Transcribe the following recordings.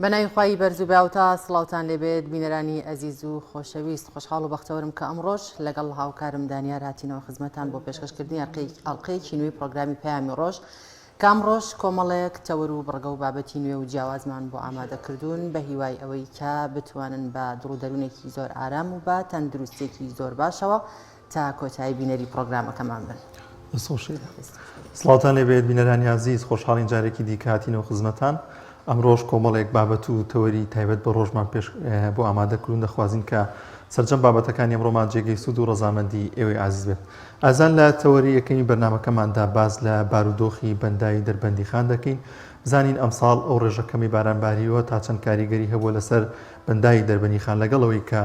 بەناوی خوای بەرز و باوتا سڵاوتان لێبێت بینەرانی ئەزیز و خۆشەویست خۆشحاڵ و بەختەوەرم کە ئەمڕۆژ لەگەڵ هاوکارم دانیار هاتینەوە خزمەتان بۆ پێشکەشکردنی ئەڵقەیەکی نوێی پرۆگرامی پەیامی ڕۆژ کام ڕۆژ کۆمەڵێک تەوەر و بڕگە و بابەتی نوێ و جیاوازمان بۆ ئامادەکردوون بە هیوای ئەوەی کە بتوانن بە دڕوودەرونێکی زۆر ئارام و بە تەندروستێکی زۆر باشەوە تا کۆتایی بینەری پرۆگرامەکەمان بن. سڵاوتان لێبێت بینەرانی عەزیز خۆشحاڵین جارێکی دیکە هاتینەوە خزمەتان. ئەمڕۆژ کۆمەڵێک بابەت و تەوەری تایبەت بە ڕۆژمان پێش بۆ ئامادەکردون دەخوازین کە سەرجەم بابەتەکانی ئەمڕۆمان جێگەی سوود و ڕەزامەندی ئێوەی عەزیز بێت. ئازان لە تەوەری یەکەمی بەرنامەکەماندا باز لە بارودۆخی بەندایی دەربەندی خان دەکەین. بزانین ئەمساڵ ئەو ڕێژەکەمی بارانباریەوە تا چەند کاریگەری هەبووە لەسەر بەندایی دەربەندی خان لەگەڵەوەی کە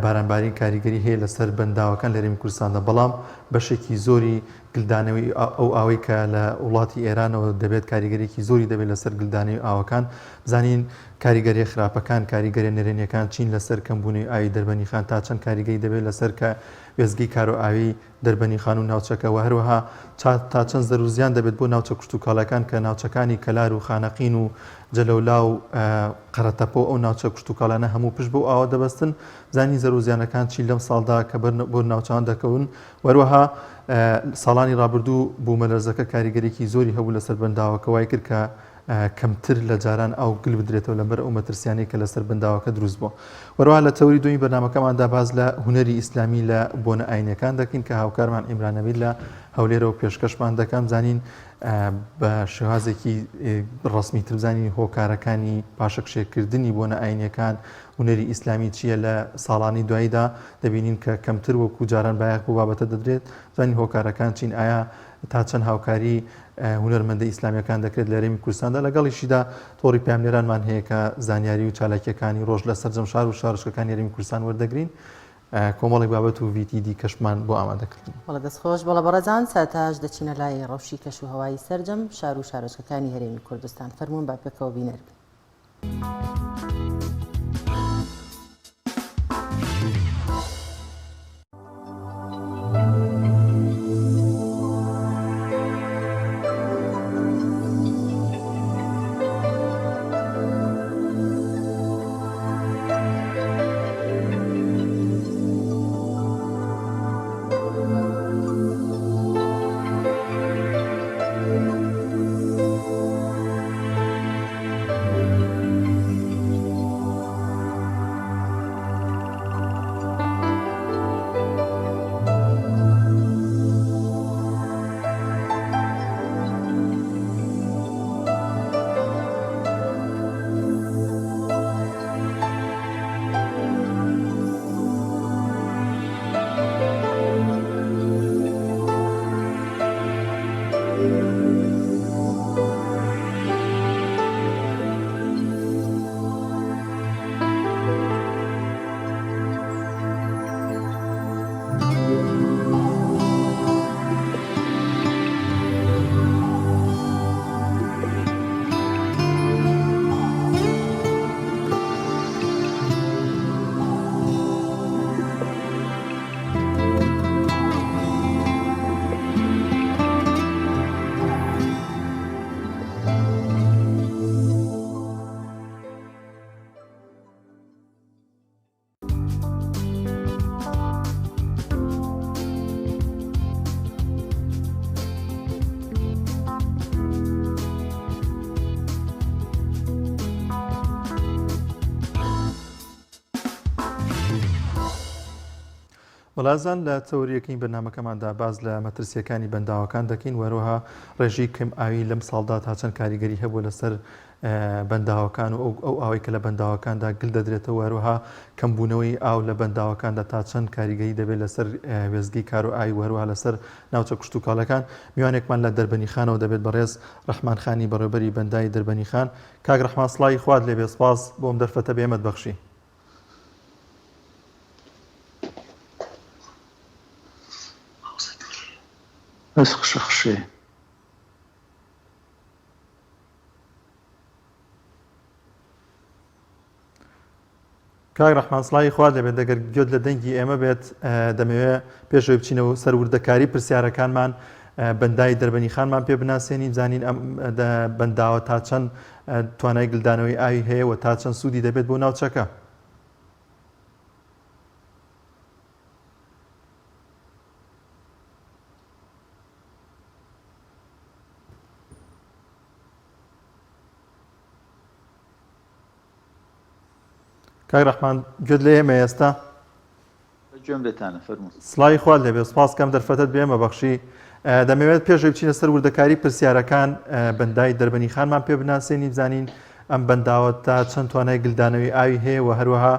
بارانباری کاریگەری هەیە لەسەر بەنداوەکان لە هەرێمی کوردستاندا، بەڵام بەشێکی زۆری گلدانەوەی ئەو ئاوەی کە لە وڵاتی ئێرانەوە دەبێت کاریگەریەکی زۆری دەبێت لەسەر گلدانەوەی ئاوەکان. بزانین کاریگەری خراپەکان کاریگەری نێرێنیەکان چین لەسەر کەمبوونی ئاوی دەربەندی خان تا چەند کاریگەری دەبێت لەسەر کە وێزگی کار و ئاوی دەربەندی خان و ناوچەکە و هەروەها تا چەند زەر و زیان دەبێت بۆ ناوچە کوشت و کاڵەکان کە ناوچەکانی کەلار و خانەقین و جەلەولا و قەرەتەپۆ ئەو ناوچە کوشت و کاڵانە هەموو پشت بۆ ئاوە دەبەستن. زانی زەر و زیانەکان چی لەم ساڵدا کە بۆ ناوچەوان دەکەون. وەروەها ساڵانی ڕابردوو بوومەلەرزەکە کاریگەرێکی زۆری هەبوو لەسەر بەنداوەکە وای کرد کە کەمتر لە جاران ئەو گل بدرێتەوە لەبەر ئەو مەترسیانەی کە لەسەر بەنداوەکە دروست بووە. وەروەها لە تەوری دومی بەرنامەکەماندا باز لە هونەری ئیسلامی لە بۆنە ئاینەکان دەکەین کە هاوکارمان ئیمران نەبیل لە هەولێرەوە پێشکەشمان دەکەم. زانین بە شێوازێکی ڕسمیتر بزانین هۆکارەکانی پاشەکشێکردنی بۆنە ئاینەکان هونەری ئیسلامی چییە لە ساڵانی دواییدا دەبینین کە کەمتر وەکو جاران بایەق بۆ بابەتە دەدرێت. زانین هۆکارەکان چین ئایا تا چەند هاوکاری هونەرمەندە ئیسلامیەکان دەکرێت لە هەرێمی کوردستاندا. لەگەڵیشیدا تۆڕی پامنێرانمان هەیە کە زانیاری و چالاکیەکانی ڕۆژ لە سەرجەم شار و شارشکەکانی هەرێمی کوردستان وەردەگرین. کۆمەڵێک بابەت و VTD کەشمان بۆ ئامادەکردن. بەڵێ دەستخۆش بەڵە بەڕێزان ساتاش دەچینە لای ڕەوشی کەش و هەوایی سەرجەم شار و شارۆچکەکانی هەرێمی کوردستان. فەرموون با پێکەوە بینەر بن. وەڵازان لە تەوریەکەی بەرنامەکەماندا باز لە مەترسیەکانی بەنداوەکان دەکەین. وەروەها ڕێژەی کەم ئاوی لەم ساڵدا تا چەند کاریگەری هەبوو لەسەر بەنداوەکان و ئەو ئاوەی کە لە بەنداوەکاندا گل دەدرێتەوە. وەروەها کەمبوونەوەی ئاو لە بەنداوەکاندا تا چەند کاریگەری دەبێت لەسەر وێزگی کار و ئاوی وەروەها لەسەر ناوچە کوشت و کاڵەکان. میوانێکمان لە دەربەنی خانەوە دەبێت بەڕێز ڕەحمان خانی بەڕێوەبەری بەندای دەربەنی خان. کاک ڕەحمان سڵاوی خوات لێبێ، سپاس بۆم دەرفەتە بێمەت بەخشی. بس خشخشي کاک ڕەحمان سڵاوی خوات لێبێت. دەگەر گوێت لە دەنگی ئێمە بێت دەمەوێت پێشەوەی بچینەوە سەر وردەکاری پرسیارەکانمان بەندای دەربەنی خانمان پێ بناسیێنی بزانین ئەم بەنداوە تا چەند توانای گلدانەوەی ئاوی هەیە و تا چەند سوودی دەبێت بۆ ناوچەکە. کاک ڕەحمان گوێت لێ ئێمە ئێستا گوێم لێتانە فەرموو. سڵاوی خوا لێبێ سپاس کەم دەرفەتت بێمە بەخشی. دەمەوێت پێشەوەی بچینە سەر وردەکاری پرسیارەکان بەندای دەربەنی خانمان پێ بناسیێنی بزانین ئەم بەنداوە تا چەند توانای گلدانەوەی ئاوی هەیە و هەروەها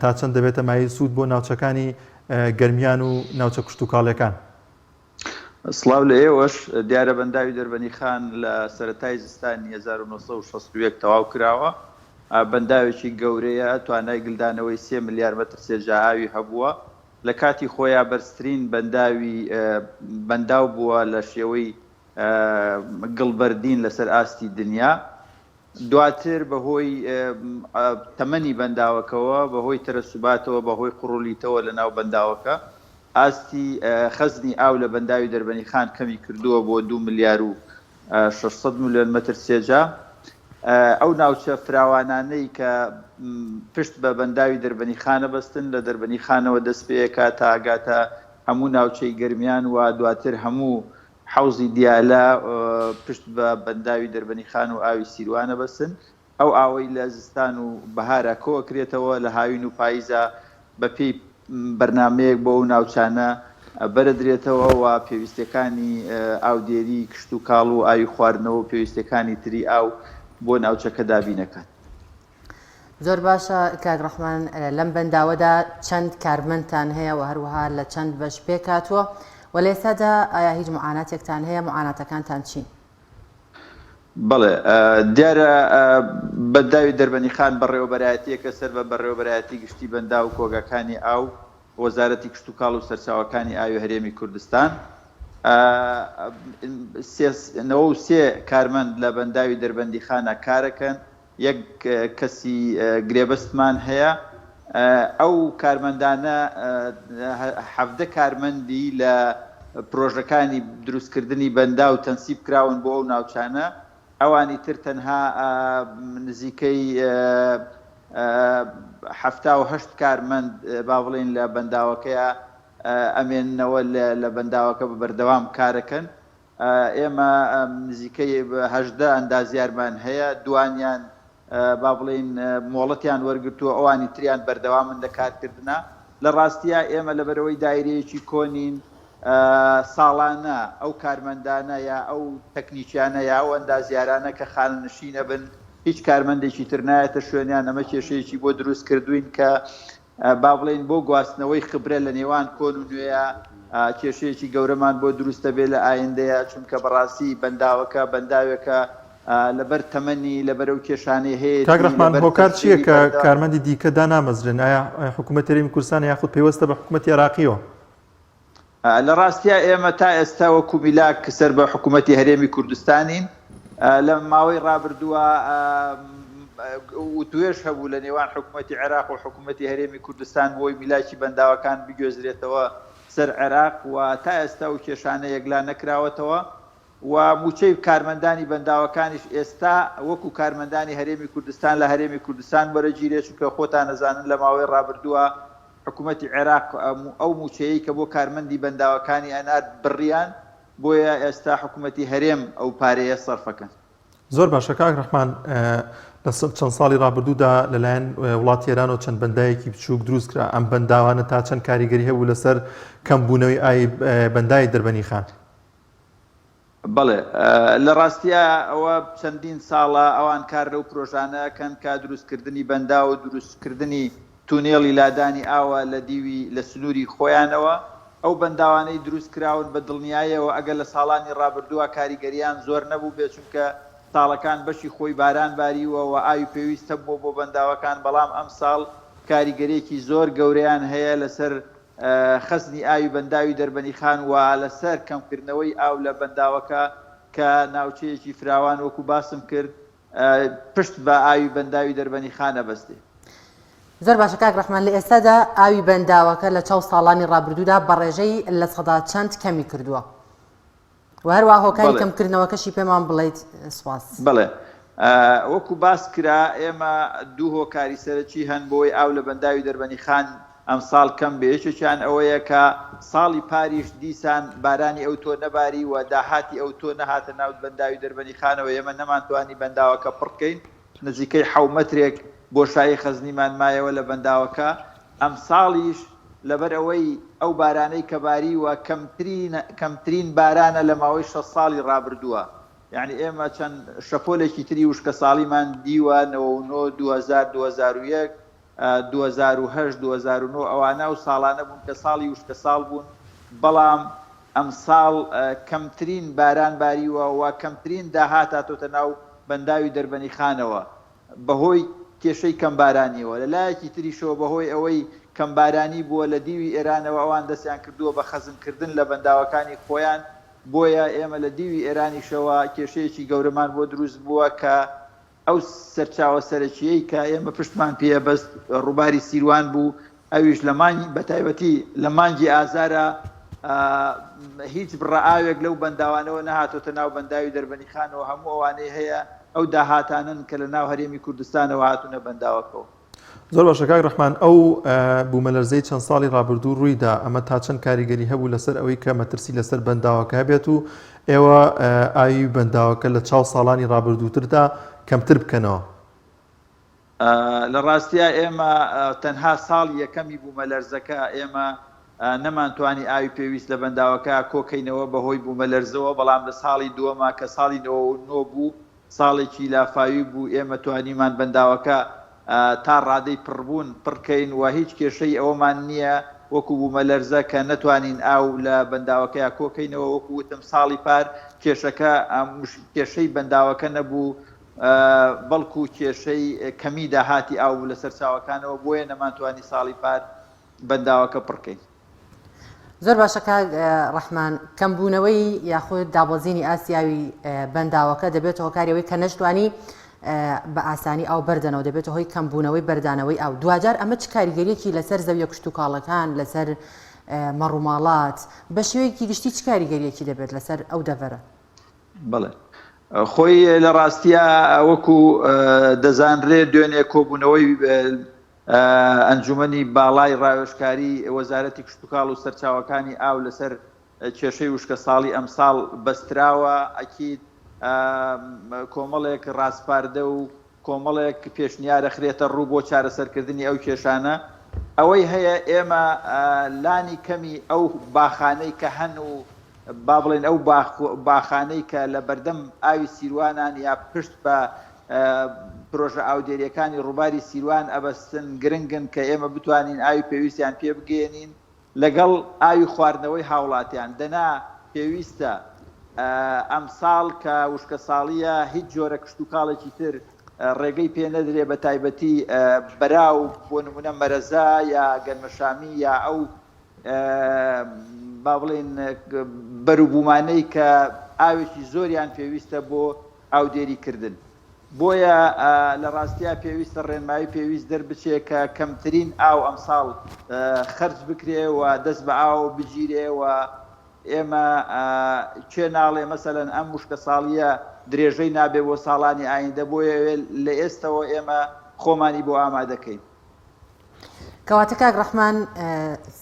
تا چەند دەبێتە مای سوود بۆ ناوچەکانی گەرمیان و ناوچە کشتتوکاڵەکان. سڵاو لە ئێوەش دیارە بەنداوی دەربەنی خان لە سەرەتای زستانی 1961 تەواو کراوە. بەنداوێکی گەورەیە توانای گلدانەوەی 3 ملیار مەتر سێژە ئاوی هەبووە. لە کاتی خۆیان بەرزترین بەنداو بووە لە شێوەی گڵبەردین لەسەر ئاستی دنیا. دواتر بەهۆی تەمەنی بەنداوەکەوە بەهۆی تەرەسوباتەوە بەهۆی قوڕولیتەوە لە ناو بەنداوەکە ئاستی خەزنی ئاو لە بەنداوی دەربەنی خان کەمی کردووە بۆ 2 ملیار و 600 ملیۆن مەتر سێجا. ئەو ناوچە فراوانانەی کە پشت بە بەنداوی دەربەنی خانە بەستن لە دەربەنی خانەوە دەست پێیەکە تا ئاگاتە هەموو ناوچەی گەرمیان و دواتر هەموو حوزی دیالە پشت بە بەنداوی دەربەنی خان و ئاوی سیروانە بەستن. ئەو ئاوەی لە زستان و بەهارە کۆکرێتەوە لە هاوین و پاییزە بەپێی بەرنمەیەک بۆ ئەو ناوچانە بەرەدرێتەوە و پێویستەکانی ئاودێری کشت و کاڵ و ئاوی خواردنەوە و پێویستەکانی تری ئاو بۆ ناوچەکە دابینەکات. زۆر باشە کاک ڕەحمان لەم بەنداوەدا چەند کارمەندتان هەیە و هەروەها لە چەند بەش پێکاتوە و لە ئێستادا ئایا هیچ معاناتێکتان هەیە معاناتەکانتان چین؟ بەڵێ دیارە بەنداوی دەربەنی خان بەڕێوەبەرایەتیەکە سەر بە بەڕێوەبەرایەتی گشتی بەندا و کۆگەکانی ئاو وەزارەتی کشت و کاڵ و سەرچاوەکانی ئاوی هەرێمی کوردستان 93 کارمەند لە بەنداوی دەربەندی خانە کارەکەن. یەک کەسی گرێبەستمان هەیە. ئەو کارمەندانە 17 کارمەندی لە پرۆژەکانی دروستکردنی بەندا و تەنسیب کراون بۆ ئەو ناوچانە. ئەوانی تر تەنها نزیکەی 78 کارمەند با بڵێن لە بەنداوەکەیە ئەمێننەوە لە بەنداوەکە بە بەردەوام کارەکەن. ئێمە نزیکەی 18 ئەندازیارمان هەیە. دوانیان با بڵێن مۆڵەتیان وەرگرتووە ئەوانی تریان بەردەوامن لە کارکردنە. لە ڕاستیە ئێمە لەبەرەوەی دایرەیەکی کۆنین ساڵانە ئەو کارمەندانە یا ئەو تەکنیکیانە یا ئەو ئەندازیارانە کە خانەنشینە بن هیچ کارمەندێکی تر نایەتە شوێنیان. ئەمە کێشەیەکی بۆ دروست کردوین کە با بڵێن بۆ گواستنەوەی خبرە لە نێوان کۆن و نوێیە کێشەیەکی گەورەمان بۆ دروستە بێ لە ئایندەیە چونکە بەڕاستی بەنداوەکە بەنداوێکە لەبەر تەمەنی لەبەر ئەو کێشانەی هەیە. کاک ڕەحمان هۆکار چییە کە کارمەندی دیکە دانامەزرێن؟ ئایا حکوومەت هەرێمی کوردستان یاخود پێوەستە بە حکوومەتی عێراقیەوە؟ لە ڕاستیە ئێمە تا ئێستا وەکو میلاک سەر بە حکوومەتی هەرێمی کوردستانین. لە ماوەی ڕابردووە توێش هەبوو لە نێوان حکوومەتی عێراق و حکوومەتی هەرێمی کوردستان بۆی میلاکی بەنداوەکان بگوێزرێتەوە سەر عێراق و تا ئێستا و کێشانە یەکلا نەکراوەتەوە و موچەی کارمەندانی بەنداوەکانیش ئێستا وەکو کارمەندانی هەرێمی کوردستان لە هەرێمی کوردستان وەرەگیرێت چونکە خۆتان نەزانن لە ماوەی ڕابردووە حکوومەتی عێراق ئەو موچەیە کە بۆ کارمەندی بەنداوەکانی ئەنار بڕیان بۆیە ئێستا حکوومەتی هەرێم ئەو پارەیە سەرفەکەن. زۆر باشە کاک ڕەحمان لە چەند ساڵی ڕابردوودا لەلایەن وڵاتی ئێرانەوە چەند بەندایەکی بچووک دروست کرا. ئەم بەنداوانە تا چەند کاریگەری هەبوو لەسەر کەمبوونەوەی بەندای دەربەنی خان؟ بەڵێ لە ڕاستیە ئەوە چەندین ساڵە ئەوان کار لەو پرۆژانەکەن کە دروستکردنی بەندا و دروستکردنی تونێڵی لادانی ئاوە لە دیوی لە سنووری خۆیانەوە. ئەو بەنداوانەی دروست کراون بە دڵنیاییەوە ئەگەر لە ساڵانی ڕابردووە کاریگەریان زۆر نەبوو بێت چونکە ساڵەکان بەشی خۆی باران باریوە و ئاوی پێویستە بۆ بەنداوەکان. بەڵام ئەم ساڵ کاریگەریەکی زۆر گەورەیان هەیە لەسەر خەزنی ئاوی بەنداوی دەربەنی خان و لەسەر کەمکردنەوەی ئاو لە بەنداوەکە کە ناوچەیەکی فراوان وەکو باسم کرد پشت بە ئاوی بەنداوی دەربەنی خانە بەستێ. زۆر باشە کاک ڕەحمان لە ئێستادا ئاوی بەنداوەکە لە 4 ساڵانی ڕابردوودا بە ڕێژەی لە سەدا چەند کەمی کردووە؟ و هەروە هۆکاری کەمکردنەوەکەشی پێمان بڵێیت. سواس. بڵێ وەکو باس کرا ئێمە دوو هۆکاری سەرەکی هەن بۆی ئاو لە بەنداوی دەربەنی خان ئەم ساڵ کەم بێشێکیان ئەوەیە کە ساڵی پاریش دیسان بارانی ئەو تۆ نەباری و داهاتی ئەو تۆ نەهاتە ناو بەنداوی دەربەنی خانەوە ئێمە نەمانتوانی بەنداوەکە پڕکەین نزیکەی 7 مەترێک بۆشایی خەزنیمان مایەوە لە بەنداوەکە. ئەم ساڵیش لەبەر ئەوەی ئەو بارانەی کە باری و کەمترین بارانە لە ماوەی 6 ساڵی ڕابردووە. یعنی ئێمە چەند شەپۆلێکی تری وشکە ساڵیمان دیوە 99 2000 2001 2008 2009 ئەوانە و ساڵانە بوون کە ساڵی وشکە ساڵ بوون، بەڵام ئەم ساڵ کەمترین باران باریوە و کەمترین داهاتاتۆتە ناو بەنداوی دەربەنی خانەوە بەهۆی کێشەی کەمبارانیەوە. لە لایەکی تریشەوە بەهۆی ئەوەی کەمبارانی بووە لە دیوی ئێرانەوە ئەوان دەستیان کردووە بە خەزمکردن لە بەنداوەکانی خۆیان، بۆیە ئێمە لە دیوی ئێرانیشەوە کێشەیەکی گەورەمان بۆ دروست بووە کە ئەو سەرچاوە سەرەکیەی کە ئێمە پشتمان پێ بەست ڕووباری سیروان بوو، ئەویش لە مانگی بەتایبەتی لە مانگی ئازارە هیچ بڕائاوێک لەو بەنداوانەوە نەهاتۆتە ناو بەنداوی دەربەنی خانەوە. هەموو ئەوانەی هەیە ئەو داهاتانن کە لە ناو هەرێمی کوردستانەوە هاتوونە بەنداوەکەەوە. زۆر باشە کاک ڕەحمان، ئەو بوومەلەرزەی چەند ساڵی ڕابردوو ڕوویدا ئەمە تا چەند کاریگەری هەبوو لەسەر ئەوەی کە مەترسی لەسەر بەنداوەکە هەبێت و ئێوە ئاوی بەنداوەکە لە چاو ساڵانی ڕابردووتردا کەمتر بکەنەوە؟ لە ڕاستیە ئێمە تەنها ساڵ یەکەمی بوومەلەرزەکە ئێمە نەمانتوانی ئاوی پێویست لە بەنداوەکە کۆکەینەوە بەهۆی بوومەلەرزەوە، بەڵام لە ساڵی دووەمە کە ساڵی 99 بوو ساڵێکی لافاوی بوو ئێمە توانیمان بەنداوەکە تا ڕادەی پڕبوون پڕکەین و هیچ کێشەی ئەوەمان نییە وەکو بوومەلەرزە کە نەتوانین ئاو لە بەنداوەکەیە کۆکەینەوە. وەکو وتم ساڵی پار کێشەکە کێشەی بەنداوەکە نەبوو، بەڵکو کێشەی کەمی داهاتی ئاو لەسەر چاوەکانەوە، بۆیە نەمانتوانی ساڵی پار بەنداوەکە پڕکەین. زۆر باشە کاک ڕەحمان، کەمبوونەوەی یاخود دابەزینی ئاسیاوی بەنداوەکە دەبێت هۆکاریەوەی کە نەشتوانی بە ئاسانی ئەو بەردەنەوە دەبێت هۆی کەمبوونەوەی بەردانەوەی ئەو. دوجار ئەمە چ کاریگەریەکی لەسەر زەویە کشت و کاڵەکان لەسەر مەڕووماڵات بە شێوەیەکی گشتی چ کاریگەریەکی دەبێت لەسەر ئەو دەڤەرە؟ بڵێ خۆی لە ڕاستیە وەکو دەزانرێ دوێنێ کۆبوونەوەی ئەنجومەنی باڵای ڕاوێژکاری وەزارەتی کشت و کاڵ و سەرچاوەکانی ئاو لەسەر کێشەی وشکە ساڵی ئەمساڵ بەستراوە. ئەکید کۆمەڵێک ڕاستپاردە و کۆمەڵێک پێشنیارە خرێتە ڕوو بۆ چارەسەرکردنی ئەو کێشانە. ئەوەی هەیە ئێمە لانی کەمی ئەو باخانەی کە هەن و با بڵێن ئەو باخانەی کە لە بەردەم ئاوی سیروانان یا پشت بە پرۆژە ئاودێریەکانی ڕووباری سیروان ئەبەستن گرنگن کە ئێمە بتوانین ئاوی پێویستیان پێ بگەێنین لەگەڵ ئاوی خواردنەوەی هاوڵاتیان. دەنا پێویستە ئەم ساڵ کە وشکە ساڵیە هیچ جۆرە کشت و کاڵێکی تر ڕێگەی پێ نەدرێ بە تایبەتی بەراو بۆ نمونە مەرەزا یا گەرمەشامی یا ئەو با بڵێن بەروبوومانەی کە ئاوێکی زۆریان پێویستە بۆ ئاودێریکردن. بۆیە لە ڕاستیە پێویستە ڕێنمایی پێویست دەربچێ کە کەمترین ئاو ئەمساڵ خەرج بکرێ و دەست بە ئاو بگیرێ و ئێمە کێ ناڵێ مەسەلەن ئەم وشکە ساڵیە درێژەی نابێ بۆ ساڵانی ئایندە، بۆیە لە ئێستەوە ئێمە خۆمانی بۆ ئامادەکەین. کەواتە کاک ڕەحمان،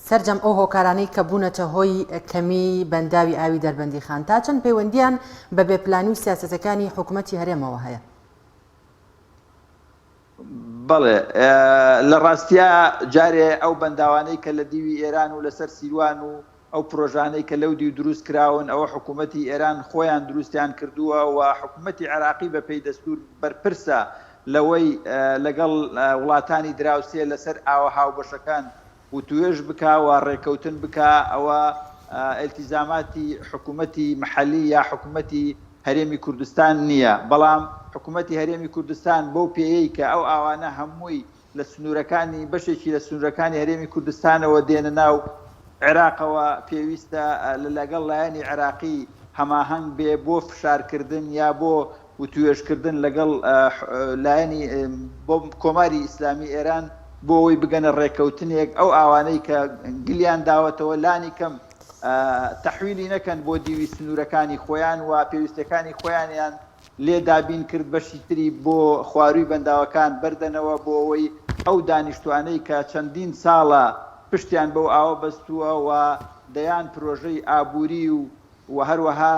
سەرجەم ئەو هۆکارانەی کە بوونەتە هۆی کەمی بەنداوی ئاوی دەربەندی خان تا چەند پەیوەندیان بە بێپلانی و سیاسەتەکانی حکوومەتی هەرێمەوە هەیە؟ بەڵێ لە ڕاستیە جارێ ئەو بەنداوانەی کە لە دیوی ئێران و لەسەر سیروان و ئەو پرۆژانەی کە لەو دی دروست کراون ئەوە حکوومەتی ئێران خۆیان دروستیان کردووە و حکوومەتی عێراقی بە پێی دەستور بەرپرسە لەوەی لەگەڵ وڵاتانی دراوسێ لەسەر ئاوە هاوبەشەکان و توێژ بکا و ڕێکەوتن بکا. ئەوە ئەلتیزاماتی حکوومەتی محەلی یا حکوومەتی هەرێمی کوردستان نییە، بەڵام حکوومەتی هەرێمی کوردستان بەو پێیەی کە ئەو ئاوانە هەمووی لە سنوورەکانی بەشێکی لە سنوورەکانی هەرێمی کوردستانەوە دێنە ناو عێراقەوە پێویستە لەگەڵ لایەنی عێراقی هەماهەنگ بێ بۆ فشارکردن یا بۆ توێژکردن لەگەڵ لایەنی بۆ کۆماری ئیسلامی ئێران بۆ ئەوی بگەنە ڕێکەوتنێک ئەو ئاوانەی کە گلیان داوەتەوە لانی کەم تەحویلی نەکەن بۆ دیوی سنوورەکانی خۆیان و پێویستەکانی خۆیانیان لێ دابین کرد بەشی تری بۆ خواروی بەنداوەکان بردنەوە بۆ ئەوەی ئەو دانیشتوانەی کە چەندین ساڵە پشتیان بەو ئاوە بەستووە و دەیان پرۆژەی ئابووری و هەروەها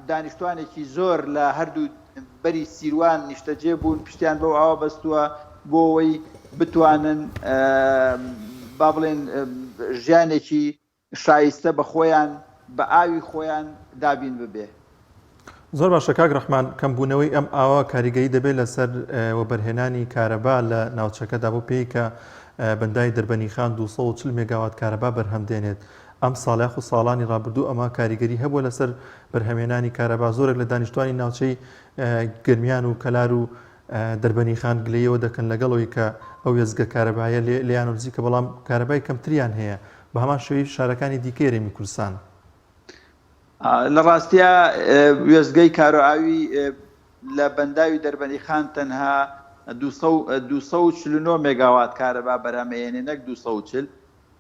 دانیشتوانێکی زۆر لە هەردوو بەری سیروان نیشتەجێ بوون پشتیان بەو ئاوە بەستووە بۆ ئەوەی بتوانن با بڵێن ژیانێکی شایستە بە خۆیان بە ئاوی خۆیان دابین ببێ. زۆر باشە کاک ڕەحمان کەمبوونەوەی ئەم ئاوا کاریگەری دەبێت لەسەر وەبەرهێنانی کارەبا لە ناوچەکەدا بۆ پێی کە بەندای دەربەنی خان 240 مێگاوات کارەبا بەرهەمدێنێت. ئەم ساڵیاخ و ساڵانی ڕابردوو ئەمە کاریگەری هەبووە لەسەر بەرهەمێنانی کارەبا زۆرێک لە دانیشتوانی ناوچەی گرمیان و کەلار و دەربەنی خان گلەیەوە دەکەن لەگەڵەوەی کە ئەو وێزگە کارەبایە لێیان نزیکە بەڵام کارەبای کەمتریان هەیە بە هەمان شێوەی شارەکانی دیکەی هەرێمی کوردستان. لە ڕاستیە وێزگەی کارۆئاوی لە بەنداوی دەربەنی خان تەنها 249 مێگاوات کارەبا بەرهەمەهێنێ نەک 240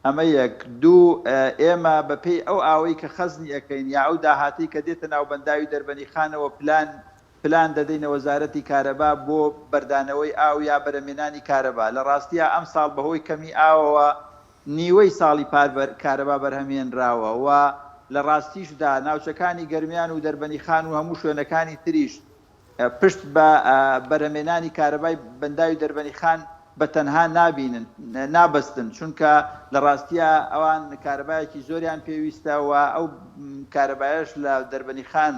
ئەمە یەک دوو ئێمە بەپێی ئەو ئاوەی کە خەزنی ئەەکەین یا ئەو داهاتی کە دێتە ناو بەنداوی دەربەنی خانەوە پلان دەدەینە وەزارەتی کارەبا بۆ بەردانەوەی ئاو یا بەرهەمێنانی کارەبا. لە ڕاستیە ئەم ساڵ بەهۆی کەمی ئاوەوە نیوەی ساڵی پار کارەبا بەرهەمێنراوە و لە ڕاستیشدا ناوچەکانی گەرمیان و دەربەنی خان و هەموو شوێنەکانی تریش پشت بە بەرهەمێنانی کارەبای بەنداوی دەربەنی خان بە تەنها نابەستن چونکە لە ڕاستیە ئەوان کارەبایەکی زۆریان پێویستە و ئەو کارەبایەش لە دەربەنی خان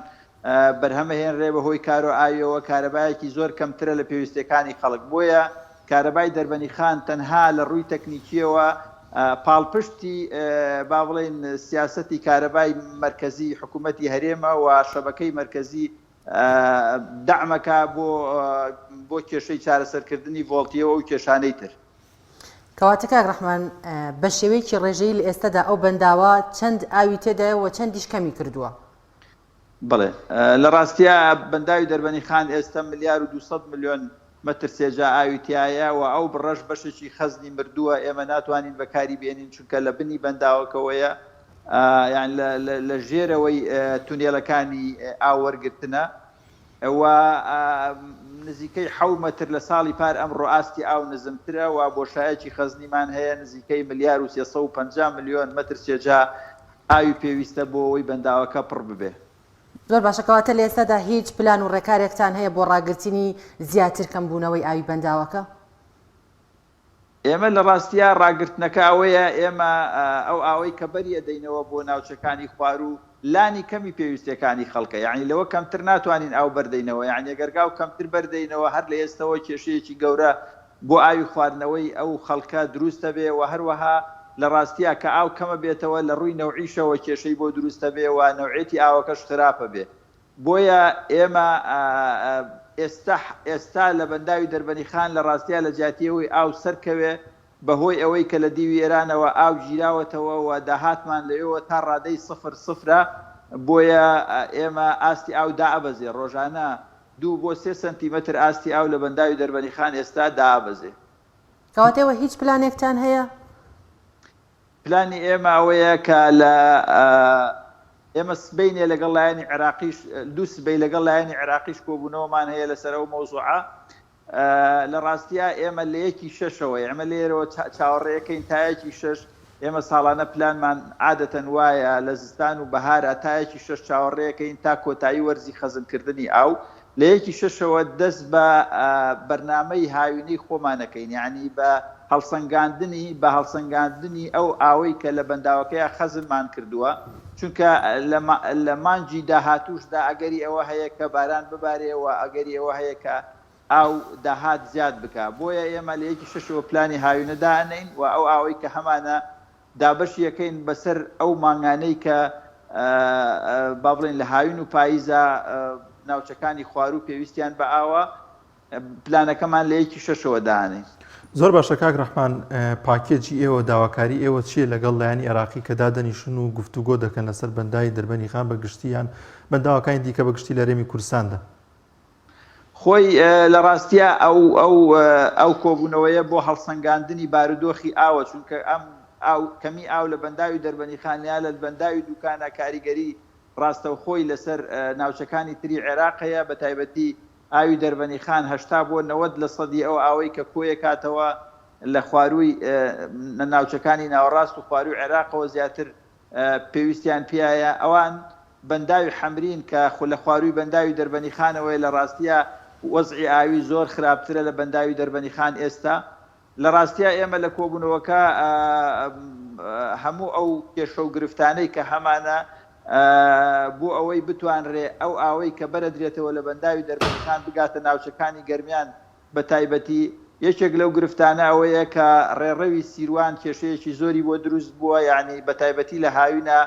بەرهەمەهێنرێ بەهۆی کارۆئاویەوە کارەبایەکی زۆر کەمترە لە پێویستەکانی خەڵک بۆیە کارەبای دەربەنی خان تەنها لە ڕووی تەکنیکیەوە پاڵپشتی با بڵێن سیاسەتی کارەبای مرکزی حکوومەتی هەرێمە و شەبەکەی مرکزی دعمەکە بۆ کێشەی چارەسەرکردنی ڤۆڵتیەوە و کێشانەی تر. کەواتە کاک ڕەحمان بە شێوەیەکی ڕێژەی لە ئێستادا ئەو بەنداوە چەند ئاوی تێدایەوە چەندیش کەمی کردووە؟ بڵێ لە ڕاستیە بەنداوی دەربەنی خان ئێستا ملیار و 200 ملیۆن مەتر سێجا ئاوی تایە و ئەو بڕەش بەشێکی خەزنی مردووە ئێمە ناتوانین بەکاری بێنین چونکە لە بنی بەنداوەکەوەیە یان لە ژێرەوەی تونێلەکانی ئاوەرگرتنە و نزیکەی 7 مەتر لە ساڵی پار ئەمڕۆ ئاستی ئاو نزمترە و بۆشایەکی خەزنیمان هەیە نزیکەی ملیار و 350 ملیۆن مەتر سێجا ئاوی پێویستە بۆ ئەوەی بەنداوەکە پڕ ببێ. زۆر باشەکەواتە لە ئێستادا هیچ پلان و ڕێکارێکتان هەیە بۆ ڕاگررتنی زیاتر کەمبوونەوەی ئاوی بەنداوەکە؟ ئێمە لە ڕاستیە ڕاگررتنەکە ئەوەیە ئێمە ئەو ئاوەی کە بەریە دەینەوە بۆ ناوچەکانی خوار و لانی کەمی پێویستەکانی خەڵکە یعنی لەوە کەمتر ناتوانین ئاو بەردەینەوە یعنی ئەگەرگاو کەمتر بەردەینەوە هەر لە ئێستەوە کێشەیەکی گەورە بۆ ئاوی خواردنەوەی ئەو خەڵکە دروستە بێ و هەروەها لە ڕاستیە کە ئاو کەمە بێتەوە لە ڕووی نەوعیشەوە کێشەی بۆ دروستە بێ و نەوعێتی ئاوەکەش خراپە بێ. بۆیە ئێمە ئێستا لە بەنداوی دەربەنی خان لە ڕاستیە لە جیاتیەوەی ئاو سەرکەوێ بەهۆی ئەوەی کە لە دیوی ئێرانەوە ئاو گیراوەتەوە و داهاتمان لەوێەوە تا ڕادەی 0 بۆیە ئێمە ئاستی ئاو دائەبەزێ ڕۆژانە 2 بۆ 3 سنتیمەتر ئاستی ئاو لە بەنداوی دەربەنی خان ئێستا دائەبەزێ. کەواتەوە هیچ پلانێکتان هەیە؟ پلانی ئێمە ئەوەیە کە لە ئێمە سبەینێ لەگەڵ لایەنی عێراقیش دوو سبەی لەگەڵ لایەنی عێراقیش کۆبوونەوەمان هەیە لەسەر ئەو مەوزوعە. لە ڕاستیە ئێمە لە 1/6 ئێمە لێرەوە چاوەڕێەکەین تا 1/6 ئێمە ساڵانە پلانمان عادەتەن وایە لە زستان و بەهارە تا 1/6 چاوەڕێەکەین تا کۆتایی وەرزی خەزمکردنی ئاو لە 1/6 دەست بە بەرنامەی هاوینەی خۆمانەکەین یعنی بە هەڵسەنگاندنی ئەو ئاوەی کە لە بەنداوەکەیە خەزممان کردووە چونکە لە مانجی داهاتوشدا ئەگەری ئەوە هەیە کە باران ببارێەوە ئەگەری ئەوە هەیە کە ئاو داهات زیاد بکە بۆیە ئێمە لە 1/6 پلانی هاوینەدانین و ئەو ئاوەی کە هەمانە دابەشی یەکەین بەسەر ئەو مانگانەی کە با بڵێن لە هاوین و پاییزە ناوچەکانی خوار و پێویستیان بە ئاوە پلانەکەمان لە 1/6 دانین. زۆر باشە کاک ڕەحمان پاکێجی ئێوە داواکاری ئێوە چیە لەگەڵ لایەنی عێراقی کە دادەنیشن و گفتوگۆ دەکەن لەسەر بەندای دەربەنی خان بەگشتیان بەنداوەکانی دیکە بەگشتی لە هەرێمی کوردستاندا؟ خۆی لە ڕاستیە ئەو کۆبوونەوەیە بۆ هەڵسەنگاندنی بارودۆخی ئاوە چونکە ئەم کەمی ئاو لە بەنداوی دەربەنی خانیا لە بەنداوی دوکانە کاریگەری ڕاستەوخۆی لەسەر ناوچەکانی تری عێراقەیە بە تایبەتی ئاوی دەربەنی خان 80 بۆ 90% ئەو ئاوەی کە کۆیە کاتەوە لە خواروی ناوچەکانی ناوەڕاست و خواروی عێراقەوە زیاتر پێویستیان پێایە. ئەوان بەنداوی حەمرین کە لە خواروی بەنداوی دەربەنی خانەوەی لە ڕاستیە وەزعی ئاوی زۆر خراپترە لە بەنداوی دەربەنی خان ئێستا. لە ڕاستیە ئێمە لە کۆبوونەوەکە هەموو ئەو کێشە و گرفتانەی کە هەمانە بۆ ئەوەی بتوانرێ ئەو ئاوەی کە بەرە درێتەوە لە بەنداوی دەربەنی خان بگاتە ناوچەکانی گەرمیان بە تایبەتی. یەکێک لەو گرفتانە ئەوەیە کە ڕێڕەوی سیروان کێشەیەکی زۆری بۆ دروست بووە، یعنی بە تایبەتی لە هاوینە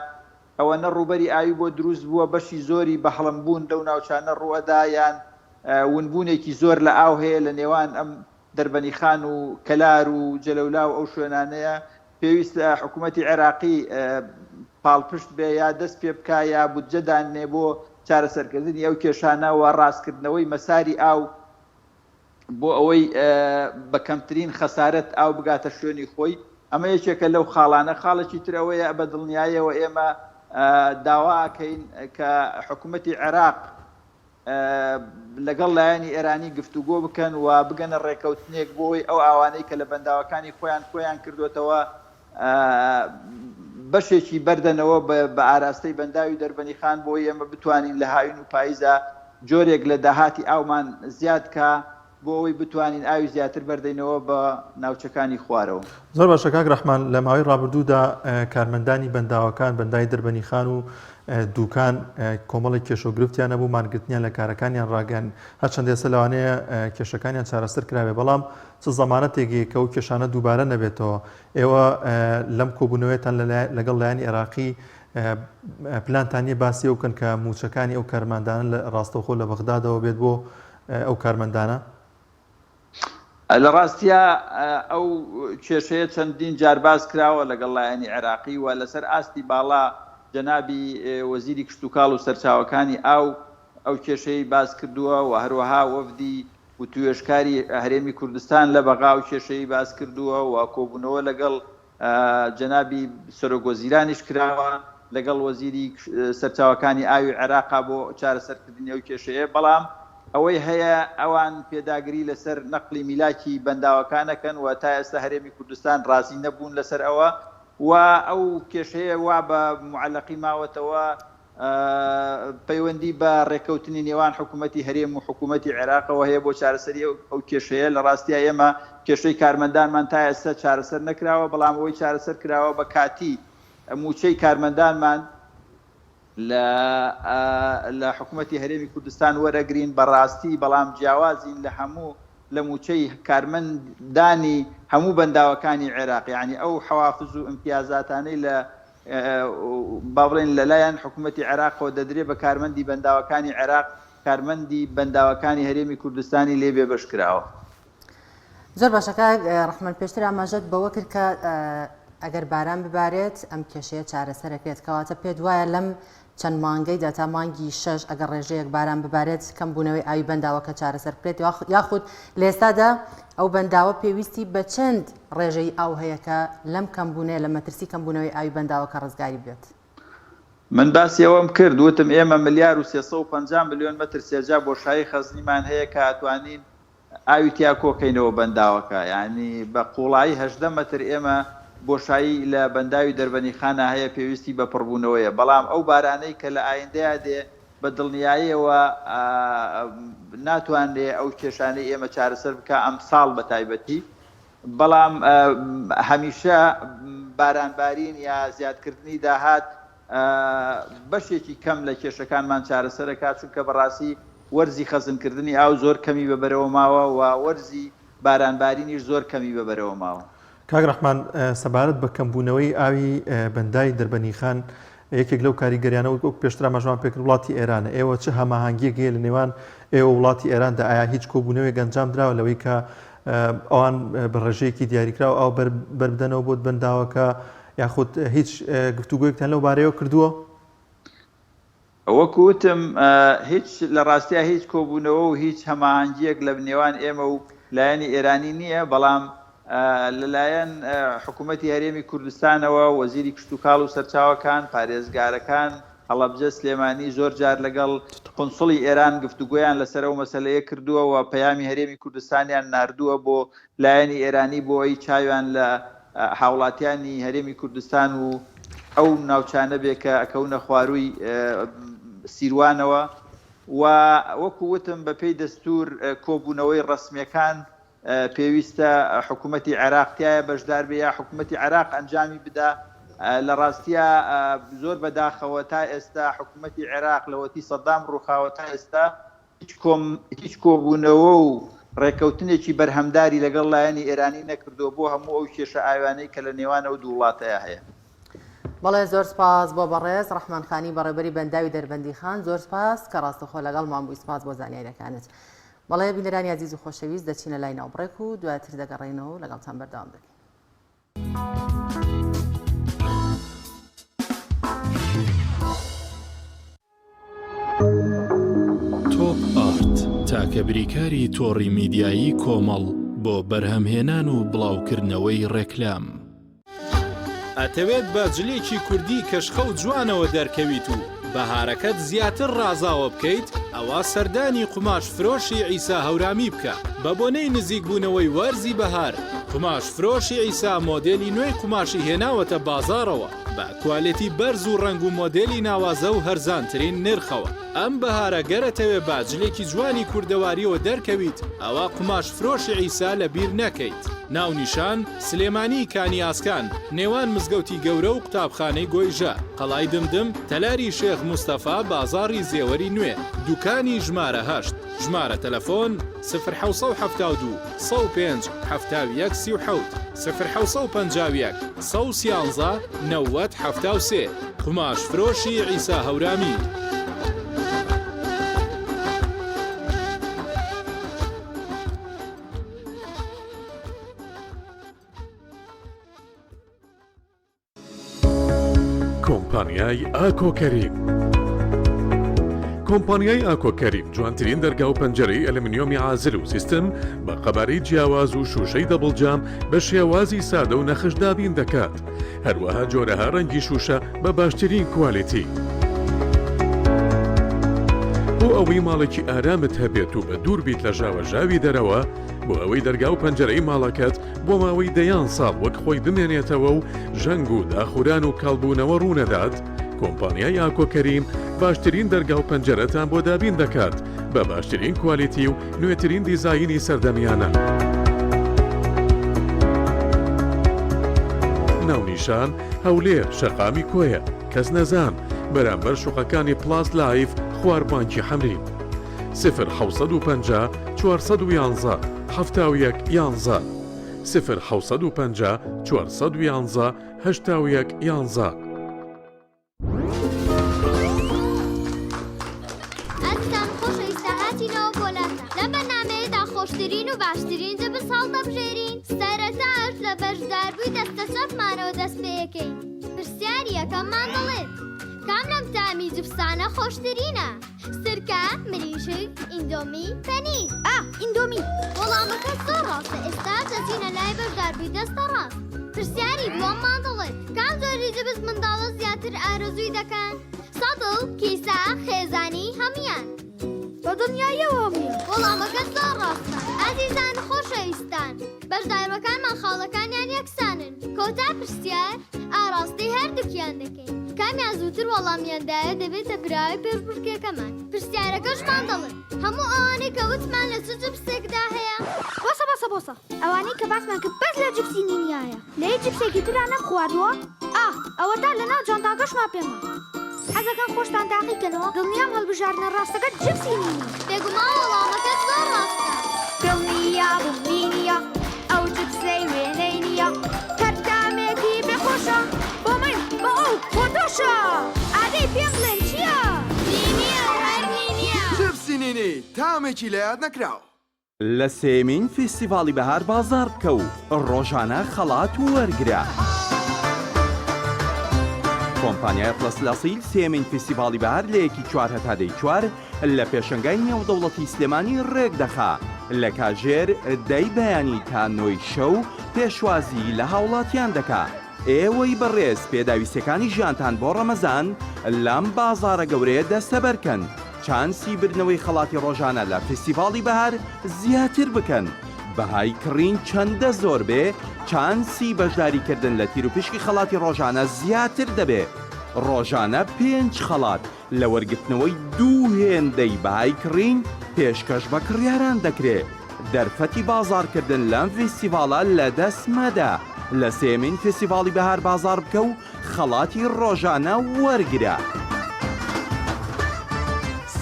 ئەوە نەڕوبەری ئاوی بۆ دروست بووە، بەشی زۆری بە هەڵمبوون لەو ناوچانە ڕوەدا یان ونبوونێکی زۆر لە ئاو هەیە لە نێوان ئەم دەربەنی خان و کەلار و جەلەولاو ئەو شوێنانەیە. پێویستە حکوومەتی عێراقی پاڵپشت بێ یا دەست پێ بکە یا بودجەدانێ بۆ چارەسەرکردنی ئەو کێشانە و ڕاستکردنەوەی مەساری ئاو بۆ ئەوەی بە کەمترین خەسارەت ئاو بگاتە شوێنی خۆی. ئەمە یەکێکە لەو خاڵانە. خاڵێکی ترەوەیە بە دڵنیاییەوە ئێمە داواکەین کە حکوومەتی عێراق لەگەڵ لایەنی ئێرانی گفتوگۆ بکەن و بگەنە ڕێکەوتنێک بۆی ئەو ئاوانەی کە لە بەنداوەکانی خۆیان کردوێتەوە بەشێکی بەردەنەوە بە ئاراستەی بەنداوی دەربەنی خان بۆی ئێمە بتوانین لە هاوین و پاییزە جۆرێک لە داهاتی ئاومان زیاد کە بۆ ئەوەی بتوانین ئاوی زیاتر بەردەینەوە بە ناوچەکانی خوارەوە. زۆر باشە کاک ڕەحمان، لە ماوەی ڕابردوودا کارمەندانی بەنداوەکان بەندای دەربەنی خان و دوکان کۆمەڵی کێشەوگرفتیان نەبوو، مانگرتنیان لە کارەکانیان ڕاگەن، هەرچەند ئێستا لەوانەیە کێشەکانیان چارەسەر کراوێ، بەڵام چ زەمانەتێکی کە ئەو کێشانە دووبارە نەبێتەوە. ئێوە لەم کۆبوونەوەیتان لەگەڵ لایەنی عێراقی پلانتانیە باسی ئەو بکەن کە موچەکانی ئەو کارمەندانە لە ڕاستەوخۆ لە بەغدادەوە بێت بۆ ئەو کارمەندانە؟ لە ڕاستیە ئەو کێشەیە چەندین جار باس کراوە لەگەڵ لایەنی عێراقی و لەسەر ئاستی باڵا جەنابی وەزیری کشتتوکاڵ و سەرچاوەکانی ئەو کێشەی باس کردووە و هەروەها وەفدی و توێژکاری هەرێمی کوردستان لە بەغا و کێشەی باس کردووە و کۆبوونەوە لەگەڵ جەنابی سەرۆکوەزیرانیش کراوە لەگەڵ وەزیری سەرچاوەکانی ئاوی عێراقا بۆ چارەسەرکردنی ئەو کێشەیە. بەڵام ئەوەی هەیە ئەوان پێداگری لەسەر نەقلی میلاکی بەنداوەکانەکەن و تا ئێستا هەرێمی کوردستان ڕازی نەبوون لەسەر ئەوە و ئەو کێشەیە وا بە معلقی ماوەتەوە پەیوەندی بە ڕێکەوتنی نێوان حکوومەتی هەرێم و حکوومەتی عێراقەوە هەیە بۆ چارەسەری ئەو کێشەیە. لە ڕاستیە ئێمە کێشەی کارمەندانمان تا ئێستا چارەسەر نەکراوە، بەڵام ئەوەی چارەسەر کراوە بە کاتی موچەی کارمەندانمان لە حکوومەتی هەرێمی کوردستان وەرەگرین بەڕاستی، بەڵام جیاوازین لە هەموو لە موچەی کارمەندانی هەموو بەنداوەکانی عێراق، یعنی ئەو حەوافز و ئیمتیازاتانەی لە باڵێن لەلایەن حکوومەتی عێراقەوە دەدرێت بە کارمەندی بەنداوەکانی عێراق، کارمەندی بەنداوەکانی هەرێمی کوردستانی لێ بێبەش کراوە. زۆر باشەکە ڕەحمان، پێشتر ئاماژەت بەوە کرد کە ئەگەر باران ببارێت ئەم کێشەیە چارەسەرەکرێت، کەواتە پێت وایە لەم چەند مانگەیدا تا مانگی 6 ئەگەر ڕێژەیەک باران ببارێت کەمبوونەوەی ئاوی بەنداوەکە چارەسەر بکرێت، یاخود لە ئێستادا ئەو بەنداوە پێویستی بە چەند ڕێژەی ئاو هەیە کە لەم کەمبوونەیە لە مەترسی کەمبوونەوەی ئاوی بەنداوەکە ڕزگاری بێت؟ من باسی ئەوەم کرد، وتم ئێمە ملیار و 350 ملیۆن مەتر سێجا بۆشایی خەزنیمان هەیە کە ئەتوانین ئاوی تیا کۆکەینەوە بەنداوەکە، یعنی بە قوڵایی 18 مەتر ئێمە بۆشایی لە بەنداوی دەربەنی خانە هەیە پێویستی بە پڕبوونەوەیە. بەڵام ئەو بارانەی کە لە ئایندەیە دێ بە دڵنیاییەوە ناتوانێ ئەو کێشانەی ئێمە چارەسەر بکە ئەم ساڵ بە تایبەتی. بەڵام هەمیشە بارانبارین یا زیادکردنی داهات بەشێکی کەم لە کێشەکانمان چارەسەرەکات، چونکە بەڕاستی وەرزی خەزمکردنی ئاو زۆر کەمی بەبەرەوە ماوە و وەرزی بارانبارینیش زۆر کەمی بەبەرەوە ماوە. کاک ڕەحمان، سەبارەت بە کەمبوونەوەی ئاوی بەندای دەربەنی خان یەکێک لەو کاریگەریانەوە وەک پێشتر ئاماژەمان پێکرد وڵاتی ئێرانە، ئێوە چه هەماهەنگیەک هەیە لە نێوان ئێوە وڵاتی ئێراندا؟ ئایا هیچ کۆبوونەوەی گەنجام دراوە لەوەی کە ئەوان بە ڕێژەیەکی دیاریکراوە ئاو بەربدەنەوە بۆ بەنداوەکە، یاخود هیچ گفتوگۆیەکتان لەو بارەیەوە کردووە؟ وەکوتم هیچ لە ڕاستیە هیچ کۆبوونەوە و هیچ هەماهەنگیەک لە نێوان ئێمە و لایەنی ئێرانی نییە، بەڵام لەلایەن حکوومەتی هەرێمی کوردستانەوە وەزیری کشتتوکاڵ و سەرچاوەکان پارێزگارەکان هەڵەبجە سلێمانی زۆر جار لەگەڵ قۆنسڵی ئێران گفتوگویان لەسەر ئەو مەسەلەیە کردووە و پەیامی هەرێمی کوردستانیان ناردووە بۆ لایەنی ئێرانی بۆ ئەوی چاویان لە هاوڵاتیانی هەرێمی کوردستان و ئەو ناوچانە بێ کە ئەکەونە خوارووی سیروانەوە و وەکو وتم بەپێی دەستور کۆبوونەوەی ڕسمیەکان پێویستە حکوومەتی عێراقتیایە بەشدار بێ یا حکوومەتی عێراق ئەنجامی بدا. لە ڕاستیە زۆر بەداخەوە تا ئێستا حکوومەتی عێراق لەوەتی سەدام ڕووخاوە تا ئێستا هیچ کۆبوونەوە و ڕێکەوتنێکی بەرهەمداری لەگەڵ لایەنی ئێرانی نەکردووە بۆ هەموو ئەو کێشە ئاوانەی کە لە نێوانە و دوو وڵاتەیە هەیە. بەڵێ زۆر سپاس بۆ بەڕێز ڕەحمانخانی بەڕێبەری بەنداوی دەربەندی خان، زۆر سپاس کە ڕاستەخۆ لەگەڵمان بووی، سپاس بۆ زانیاریەکانت. بەڵێ بینەرانی عزیز و خۆشەویست دەچینە لای ناوبڕێک و دواتر دەگەڕێنەوە لەگەڵتان بەردەوام دەکەین. تۆپ ئارت تاکە بریکاری تۆڕی میدیایی کۆمەڵ بۆ بەرهەمهێنان و بڵاوکردنەوەی ڕێکلام. ئەتەوێت باجلێکی کوردی کەشخە و جوانەوە دەرکەویت و بەهارەکەت زیاتر ڕازاوە بکەیت، ئەوە سەردانی قوماش فرۆشی عیسا هەورامی بکە بە بۆنەی نزیکبوونەوەی وەرزی بەهار. قوماش فرۆشی عیسا مۆدێلی نوێی قوماشی هێناوەتە بازارەوە بە کوالێتی بەرز و ڕنگ و مۆدێلی ناوازە و هەرزانترین نرخەوە. ئەم بەهارە گەرەتەوێ باجلێکی جوانی کوردەواریەوە دەرکەویت، ئەوە قوماش فرۆشی عیسا لەبیر نەکەیت. ناونیشان سلێمانی کانیاسکان، نێوان مزگەوتی گەورە و قوتابخانەی گۆیژە، قەڵای دمدم، تەلاری شێخ موستەفا، بازاڕی زێوەری نوێ، دوکانی ژمارە 8، ژمارە تەلەفۆن 0772 105 71 37 0751 113 90 73. قوماش فرۆشی عیسا هەورامی. کۆمپانیای ئاکۆکەریم. کۆمپانیای ئاکۆکەریم جوانترین دەرگا و پەنجەرەی ئەلمنیۆمی عازل و سیستم بە قەبارەی جیاواز و شوشەی دەبڵجام بە شێوازی سادە و نەخشدابین دەکات. هەروەها جۆرەها ڕەنگی شوشە بە باشترین کوالیتی. بۆ ئەوەی ماڵێکی ئارامت هەبێت و بە دوور بیت لە ژاوەژاوی دەرەوە، بۆ ئەوەی دەرگا و پەنجەرەی ماڵەکەت بۆ ماوەی دەیان ساڵ وەک خۆی بمێنێتەوە و ژەنگ و داخوران و کاڵبوونەوە ڕوونەدات، کۆمپانیای ئاکۆکەریم باشترین دەرگا و پەنجەرەتان بۆ دابین دەکات بە باشترین کوالیتی و نوێترین دیزاینی سەردەمیانە. ناونیشان هەولێر شەقامی کۆیە، کەس نەزان، بەرامبەر شوقەکانی پلاس لایف خواردبانکی حەمرین. 0750 411 71 11 0750 411 81 11. خۆشترین و باشترین جە بە ساڵ دەبژێرین، سەرەتاش لە بەشداربووی دەستەچەتمانەوە دەست پێەکەین. پرسیاری یەکەممان دەڵێت کام لەم تامی جبسانە خۆشترینە؟ سرکە، مریشک، ئیندۆمی، پەنیر؟ ئیندۆمی. وەڵامەکە زۆر ڕاستە، ئێستا دەچینە لای بەشداربووی دەستە ڕاست. پرسیاری دووەممان دەڵێت کام جۆری جبس منداڵە زیاتر ئارەزووی دەکەن؟ سەدڵ، کیسە، خێزانی، هەمویان؟ بە دنیایەوە بووە. وەڵامەکە زۆر ڕاستە. ئازیزان خۆشەویستان، بەشداربەکانمان خاڵەکانیان یەکسانن. کۆتا پرسیار ئاراستی هەردووکیان دەکەین. کامیان زووتر وەڵامیاندایە دەبێتە براوی پێشبڕکێکەمان. پرسیارەکەشمان دەڵێن هەموو ئەوانەی کە وتمان لە چ جبسێکدا هەیە؟ بۆسە ئەوانەی کە باسمان کرد بەس لە جبسی نینیایە. لەی جبسێکی تران نەم خواردووە؟ ئەوەدا لەناو جانتاکەشمان پێما. حەزەکەن خۆشتان تاقیکەنەوە، دڵنیام هەڵبژاردنە ڕاستەکە جبسی نینی. بێگومان وەڵامەکە زۆر ڕاستە. دڵنیا بمبینیە ئەو جبسەی وێنەی نییە، کەردامێکی بێخۆشە بۆ من بۆ ئەو بۆ تۆشە. ئادەی پێم بڵێن چییە؟ نینیە هەر نینیە. جبسی نینی تامێکی لە یاد نەکراوە. لە سێمین فیستیڤاڵی بەهار بازار بکە و ڕۆژانە خەڵات وەرگرە. کۆمپانیای پلەسلەسیل سێمین فیستیڤاڵی بەهار لە 1-4 هەتا 4 لە پێشنگای نێودەوڵەتی سلێمانی ڕێک دەخا لە کاژێر 10 بەیانی تا 9 شەو پێشوازی لە هاوڵاتیان دەکا. ئێوەی بەڕێز پێداویستەکانی ژیانتان بۆ ڕەمەزان لام بازارە گەورەیە دەستەبەرکەن. چانسی بردنەوەی خەڵاتی ڕۆژانە لە فستیڤاڵی بەهار زیاتر بکەن. بەهای کڕین چەندە زۆر بێ، چانسی بەشداریکردن لە تیرروپشکی خەڵاتی ڕۆژانە زیاتر دەبێ. ڕۆژانە 5 خەڵات لە وەرگرتنەوەی 2 هێندەی بەهای کڕین پێشکەش بە کڕیاران دەکرێت. دەرفەتی بازارکردن لەم فستیڤاڵە لە دەستمەدا. لە سێمین فستیڤاڵی بەهار بازار بکە و خەڵاتی ڕۆژانە وەرگرە.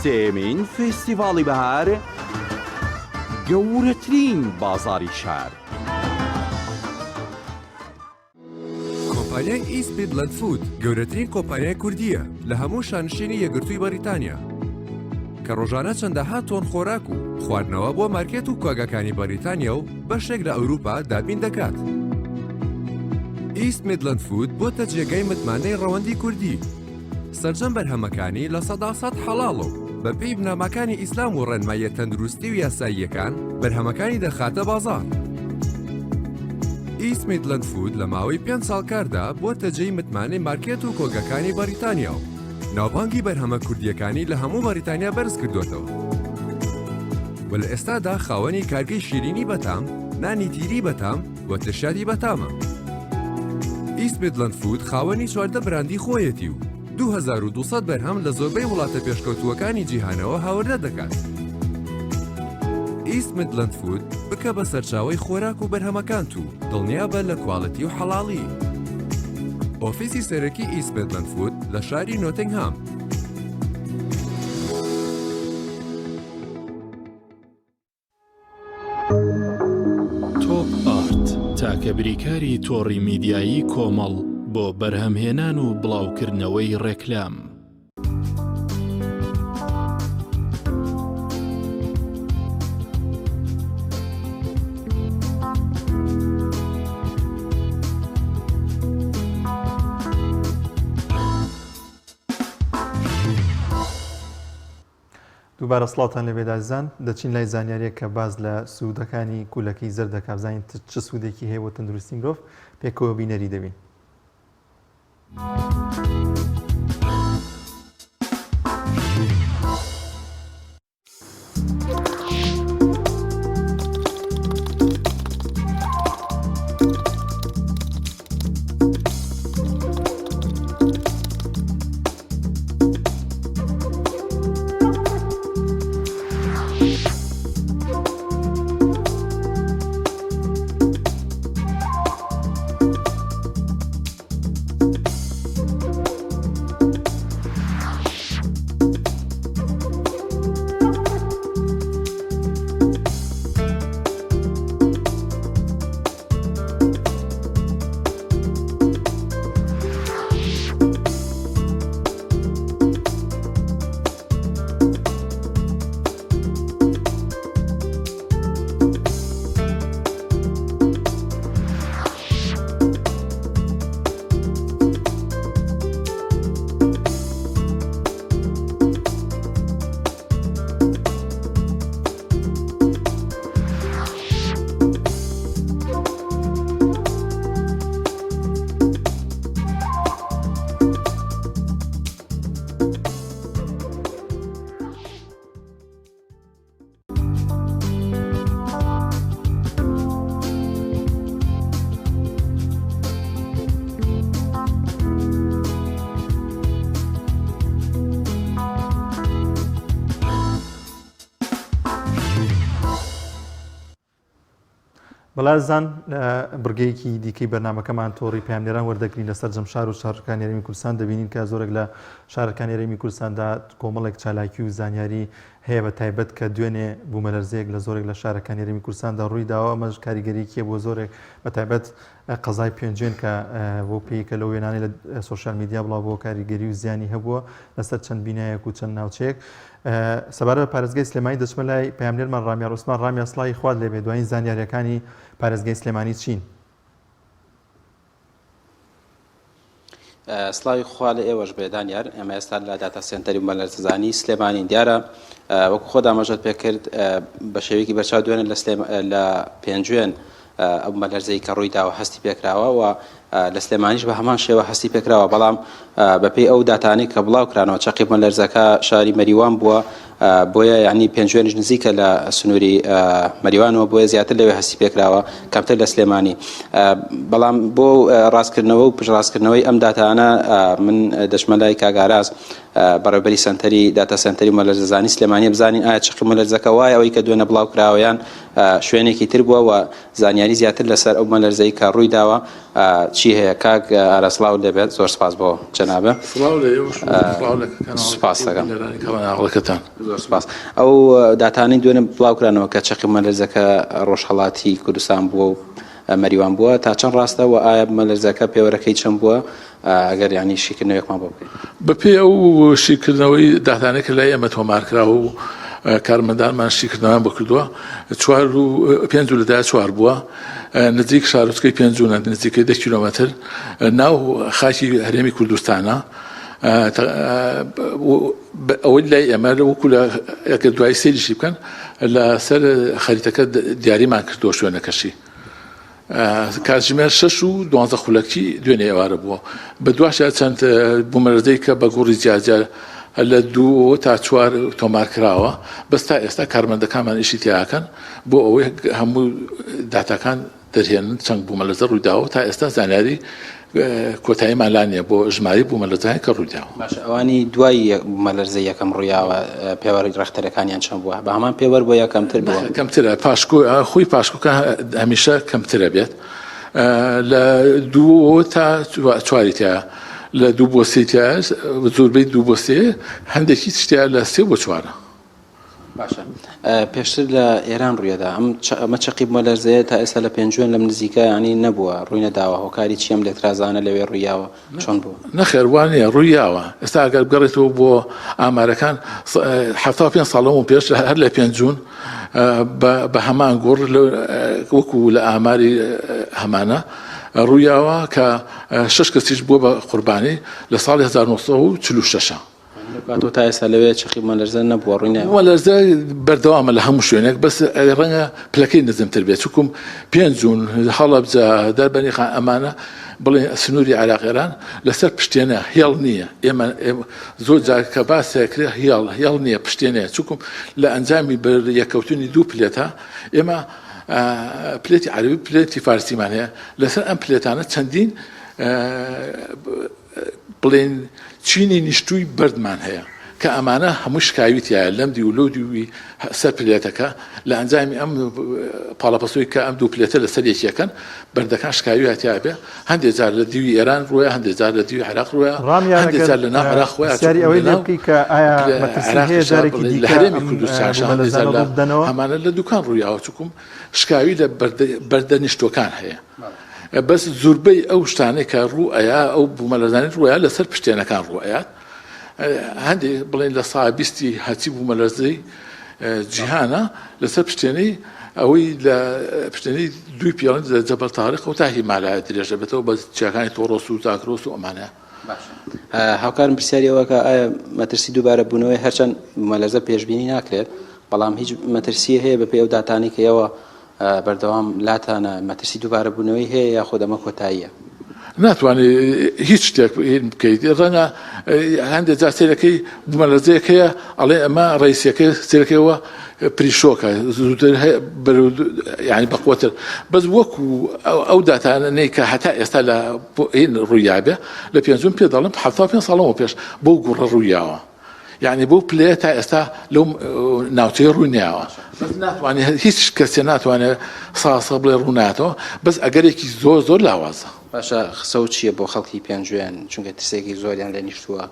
سێمین فستیڤاڵی بەهار گەورەترین بازاری شار. کۆمپانیای ئیست میدلەند فود گەورەترین کۆمپانیای کوردیە لە هەموو شانشینی یەکگرتووی بەریتانیا کە ڕۆژانە چەندەها تۆن خۆراک و خواردنەوە بۆ مارکێت و کۆگەکانی بەریتانیا و بەشێک لە ئەوروپا دابین دەکات. ئیست میدلەند فود بۆتە جێگەی متمانەی ڕەوەندی کوردی، سەرجەم بەرهەمەکانی لە 100% حەڵاڵ و بەپێی بنامەکانی ئیسلام و ڕێنماییە تەندروستی و یاساییەکان بەرهەمەکانی دەخاتە بازار. ئیست میدلەند فود لە ماوەی 5 ساڵ کاردا بۆتە جێی متمانەی مارکێت و کۆگەکانی بەریتانیا و ناوبانگی بەرهەمە کوردیەکانی لە هەموو بەریتانیا بەرز کردوێتەوە. و لە ئێستادا خاوەنی کارگەی شیرینی بەتام، نانی تیری بەتام و تشادی بەتامە. ئیست میدلەند فود خاوەنی 14 براندی خۆیەتی و 2200 بەرهەم لە زۆربەی وڵاتە پێشکەوتووەکانی جیهانەوە هاوردە دەکات. ئیست میدلەند فود بکە بە سەرچاوەی خۆراک و بەرهەمەکانت و دڵنیابە لە کواڵەتی و حەڵاڵی. ئۆفیسی سەرەکی ئیست میدلەند فود لە شاری نۆتینگهام. تۆپ ئارت تاکە بریکاری تۆڕی میدیایی کۆمەڵ بۆ بەرهەمهێنان و بڵاوکردنەوەی ڕێکلام. دووبارە سڵاوتان لە بێدازان دەچین لای زانیاریە کە باز لە سوودەکانی کولەکەی زەر دەکات بزانین چ سوودێکی هەیە بۆ تەندروستی مرۆڤ پێکەوە بینەری دەبین. بەڵازان بڕگەیەکی دیکەی بەرنامەکەمان تۆڕی پامنێران وەردەگرین لەسەر جەمشار و شارەکانی هەرێمی کوردستان دەبینین کە زۆرێک لە شارەکانی هەرێمی کوردستاندا کۆمەڵێک چالاکی و زانیاری هەیە بە تایبەت کە دوێنێ بوومەلەرزەیەک لە زۆرێک لە شارەکانی هەرێمی کوردستاندا ڕووی داوە. ئەمەش کاریگەریەکیە بۆ زۆرێک بە تایبەت قەزای پێنجێن کە بۆ پێیکە لە وێنانی لە سوۆشیال میدیا بڵاو بۆ کاریگەری و زیانی هەبووە لەسەر چەند بینایەک و چەند ناوچەیەک. سەبارەت بە پارێزگای سلێمانی دەچمە لای پەیامنێرمان ڕامیار عوسمان. ڕامیار سڵاوی خوات لێبێ، دوایین زانیاریەکانی پارێزگای سلێمانی چین؟ سڵاوی خوا لە ئێوەش بێ دانیار. ئێمە ئێستا لە داتا سێنتەری بوومەلەرزەزانی سلێمانی دیارە وەکو خۆ دامەژەت پێ کرد بە شێوەیەکی بەرچاو دوێنێ لە پێنجوێن ئەو مەلەرزەی کە ڕوویدا و هەستی پێکراوە و لە سلێمانیش بە هەمان شێوە هەستی پێکراوە بەڵام بەپێی ئەو داتانەی کە بڵاو کرانەوە چەقی مەلەرزەکە شاری مەریوان بووە بۆیە یعنی پێنجوێنش نزیکە لە سنووری مەریوانەوە بۆیە زیاتر لەوێ هەستی پێکراوە کەمتر لە سلێمانی بەڵام بۆ ڕاستکردنەوە و پشتڕاستکردنەوەی ئەم داتانە من دەچمە لای کاگاراز بەڕێوەبەری سنتەری داتا سنتەری مەلەرزەزانی سلێمانی بزانین ئایا چەقی مەلەرزەکە وایە ئەوەی کە دوێنە بڵاو کراوەیان شوێنێکی تر بووە و زانیاری زیاتر لەسەر ئەو مەلەرزەی کە ڕووی داوە چی هەیە کاک ئارەسڵاو دەبێت زۆر سپاس بۆ جەنابە سپاس دەکەم زۆر سپاس ئەو داتانەی دوێنە بڵاوکرانەوە کە چەقی مەلەرزەکە ڕۆژهەڵاتی کوردستان بووە و مەریوان بووە تا چەند ڕاستە و ئایا مەلەرزەکە پێوەرەکەی چەند بووە ئەگەر ینی شیکردنەوەیەکمان بۆ بکەین بەپێی ئەو شیکردنەوەی داتانێکە لای ئێمە تۆمارکراوە و کارمەندانمان شیکردنەوەیان بۆ کردووە 5 لەدای 4 بووە نزیک شارۆچکەی 5 نزیکەی 10 کیلۆمەتر ناو خاکی هەرێمی کوردستانە ئەوەی لای ئێمە وەکو لە دوای سێریشی بکەن لەسەر خەریتەکە دیاریمان کردووە شوێنەکەشی کاتژمێر 6 و 12 خولەکی دوێنێ ئێوارە بووە بە دواشە چەند بوومەلەرزەی کە بە گوڕی جیاجار لە 2 تا 4 تۆمار کراوە بەس تا ئێستا کارمەندەکانمان ئیشی تیاکەن بۆ ئەوەی هەموو داتاکان دەرهێنن چەند بوومەلەرزە ڕوویداوە تا ئێستا زانیاری کۆتاییمان لا نییە بۆ ژماری بوومەلەرزەکان کە ڕوویداوە باشە ئەوانی دوای بوومەلەرزە یەکەم ڕوویاوە پێوەری ڕەختەرەکانیان چەند بووە بە هەمان پێوەر بۆ یا کەمتر بووە کەمترە خۆی پاشکۆکە هەمیشە کەمترە بێت لە 2 تا 4 تایە لە 2 بۆ 3 زۆربەی 2 بۆ 3 هەندێکی شتیا لە 3 بۆ 4 باشە پێشتر لە ئێران ڕوویەدا ئەمە چەقی مەلەرزەیە تا ئێستا لە پێنجوێن لەم نزیکە ینی نەبووە ڕووی نەداوە هۆکاری چیم لێکترازانە لەوێ ڕوویاوە چۆن بوو نەخێر وانە ڕوویاوە ئێستا ئەگەر بگەڕێتەوە بۆ ئامارەکان 75 ساڵەوە پێش هەر لە پێنجوون بە هەمان گۆڕ وەکو لە ئاماری هەمانە ڕوویاوە کە 6 کەسیش بووە بە قوربانی لە ساڵی 1946 تۆ تا ئێستا لەوێ چەقی مەلەرزە نەبووە ڕووی مەلەرزە بەردەوامە لە هەموو شوێنێک بەس ڕەنگە پلەکەی نزمتر بێت چکم پێنجون هەڵەبجە دەربەنی ئەمانە بڵێ سنووری عراقێران لەسەر پشتێنە هێڵ نییە ئێمە زۆر جار کە باسێکرێ هێڵ نییە پشتێنەیە چکم لە ئەنجامی یەکەوتنی 2 پلێتە ئێمە پلێتی عەربی پلێتی فارسیمان هەیە لەسەر ئەم پلێتانە چەندین بڵێن چینی نیشتووی بەردمان هەیە کە ئەمانە هەموو شکاویتیایە لەم دی و لەو دیوی سەر پلێتەکە لە ئەنجامی ئەم پاڵەپەسۆی کە ئەم 2 پلێتە لەسەر یەکیەکەن بەردەکان شکاوی هاتیا بێ هەندێک جار لە دیوی ئێران ڕووە هەندێک جار لە دیوی عێراق ڕووە هەندێک جار لە ناو عێراق ڕووە سیاری ئەوەی لێبکەی کە ئایا مەترسی هەیە جارێکی دیکە لە هەرێمی کوردستان هەندێک جار لە هەمانە لە دوکان ڕوویاوە چکم شکاوی لە بەردە نیشتۆکان هەیە بەس زۆربەی ئەو شتانەی کە ڕوو ئەیە ئەو بوومەلەرزانەی ڕووە لەسەر پشتێنەکان ڕووەیات هەندێک بڵێن لە سابیستی هەچی بوومەلەرزەی جیهانە لەسەر پشتێنەی ئەوەی لە پشتێنەی 2 پیاڵند لە جەبەل تاریخ و تا هیمالایە درێژە بێتەوە بە چیاکانی تۆڕۆس و زاگرۆس و ئەمانە هاوکارم پرسیاریەوە کە ئایا مەترسی دووبارە بوونەوەی هەرچەند مەلەرزە پێشبینی ناکرێت بەڵام هیچ مەترسی هەیە بەپێی ئەو داتانی کە ئێوە بەردەوام لاتانە مەترسی دووبارە بوونەوەی هەیە یا خۆ دەمە کۆتاییە ناتوانێت هیچ شتێک بکەیت ڕەنگە هەندێک جا سێرەکەی بوومەلەرزەیەک هەیە ئەڵێ ئەمە ڕئیسیەکەی سێرەکەیەوە پریشۆکە زووتر یعنی بەقوتر بەس وەکو ئەو داتانەی کە هەتا ئێستا لە ڕوویابێ لە پێنجوون پێ دەڵم 75 ساڵەوە پێش بەو گوڕە ڕوویاوە یعنی بۆ پلێ تا ئێستا لەو ناوچەی ڕوونیاوە ناتوانێت هیچ کەسێ ناتوانێت ساسە بڵێ ڕووناتەوە بەس ئەگەرێکی زۆر لاوازە باشە خسە و چییە بۆ خەڵکی پێنجوێن چونکە ترسێکی زۆریان لە نیشتووە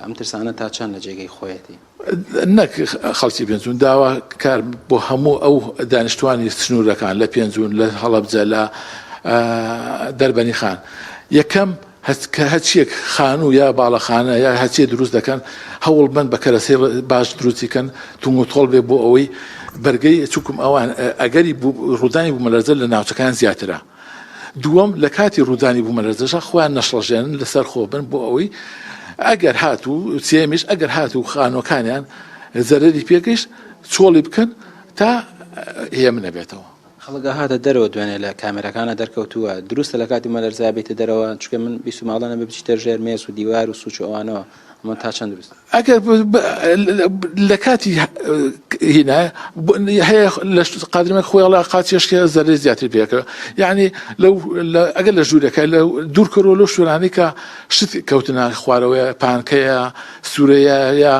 ئەم ترسانە تا چەند لە جێگەی خۆیەتی نەک خەڵکی پێنجوون داوا کار بۆ هەموو ئەو دانیشتوانی سنوورەکان لە پێنجوون لە هەڵەبجە لە دەربەنی خان یەکەم هەچیەک خان و یا باڵەخانە یا هەچیە دروست دەکەن هەوڵبەن بە کەرەسەی باش دروستیکەن تونگ و تۆڵ بێ بۆ ئەوەی بەرگەی چووکم ئەوان ئەگەری ڕوودانی بوومەلەرزە لە ناوچەکان زیاترە دووەم لە کاتی ڕوودانی بوومەلەرزەشە خۆیان نەشڵەژێنن لەسەر خۆ بن بۆ ئەوەی ئەگەر هاتوو سێمیش ئەگەر هاتوو خانۆکانیان زەرەری پێگەشت چۆڵی بکەن تا هێمن نەبێتەوە خەڵگە هاتە دەرەوە دوێنێ لە کامێرەکانە دەرکەوتووە دروستە لە کاتی مەلەرزا بێتە دەرەوە چونکە من بیسوماڵانە بە بچیتە ژێر مێز و دیوار و سوچ ئەوانەوە ئەمە تا چەند دروست ئەگەر لە کاتی هینە هەیە لە قادرمە خۆیڵا قاچێشکە زەرێ زیاتر پێکەوە یعنی ئەگەر لە ژوورەکە لە دوورکەڕۆ لەو شوێنانی کە شت کەوتنە خوارەوەی پانکەیە سوورەیە یا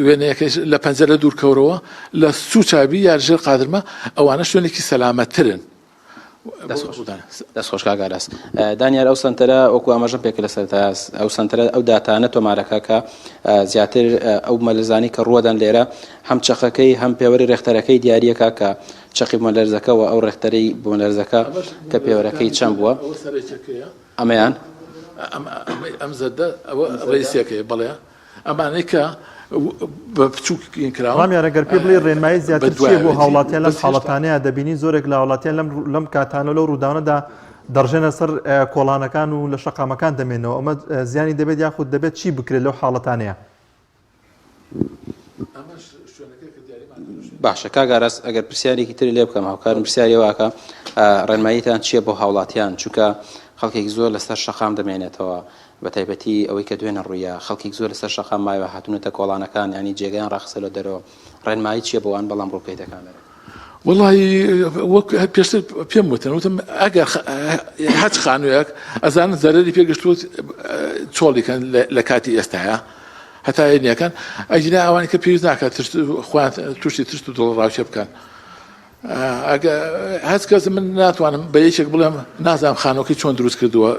وێنەیەکە لە پەنجەرە دوورکەورەوە لە سوچابی یا ژێر قادرمە ئەوانە شوێنێکی سەلامەتترن. دەست خۆش کاگاراس دانیار ئەو سنتەرە وەکو ئاماژەم پێکرد لەسەر ئەو سنتەرە ئەو داتانە تۆمارەکە کە زیاتر ئەو مەلەرزانی کە ڕوەدان لێرە هەم چەقەکەی هەم پێوەری ڕێختەرەکەی دیاریەکە کە چەقی مەلەرزەکەەوە ئەو ڕێختەرەی بۆ مەلەرزەکە کە پێوەرەکەی چەند بووە ئەمەیان ئەم زەدە ئەوە ڕێیسەکەی بەڵێ ئەمانەی کە ڕامیانەگەر پێ بڵێ ڕێنمایی زیاتر چیە بۆ هاوڵاتیان لەم حاڵەتانەیە دەبینی زۆرێک لە وڵاتیان لەم کاتانە لەو ڕووداوەدا دەڕژێنە سەر کۆڵانەکان و لە شەقامەکان دەمێنەوە ئەمە زیانی دەبێت یاخود دەبێت چی بکرێت لەو حاڵەتانەیە باشە کاگاراس ئەگەر پرسیارێکی تری لێ بکەم هاوکارم پرسیارەوەکە ڕێنماییتان چییە بۆ هاوڵاتیان چونکە خەڵکێک زۆر لەسەر شەقام دەمێنێتەوە بە تایبەتی ئەوەی کە دوێنە ڕوویە خەڵکی زۆر لەسەر شەقام مایوە هاتوونەتە کۆڵانەکان ینی جێگەیان ڕاخسە لە دەرەوە ڕێنمایی چییە بۆوان بەڵام ڕووکەی دەکامێت والله وەک پێشتر پێم وتن وتم ئەگەر هەچ خانوویەک ئەزانن زەرەری پێگەشتوت چۆڵیکەن لە کاتی ئێستاە هەتا هێنیەکان ئەجنا ئەوانی کە پێویست ناکات توشتی ترست و دڵ ڕاوچە بکەن هەچ کەس من ناتوانم بە یەکێک بڵێم نازانم خانۆکەی چۆن دروست کردووە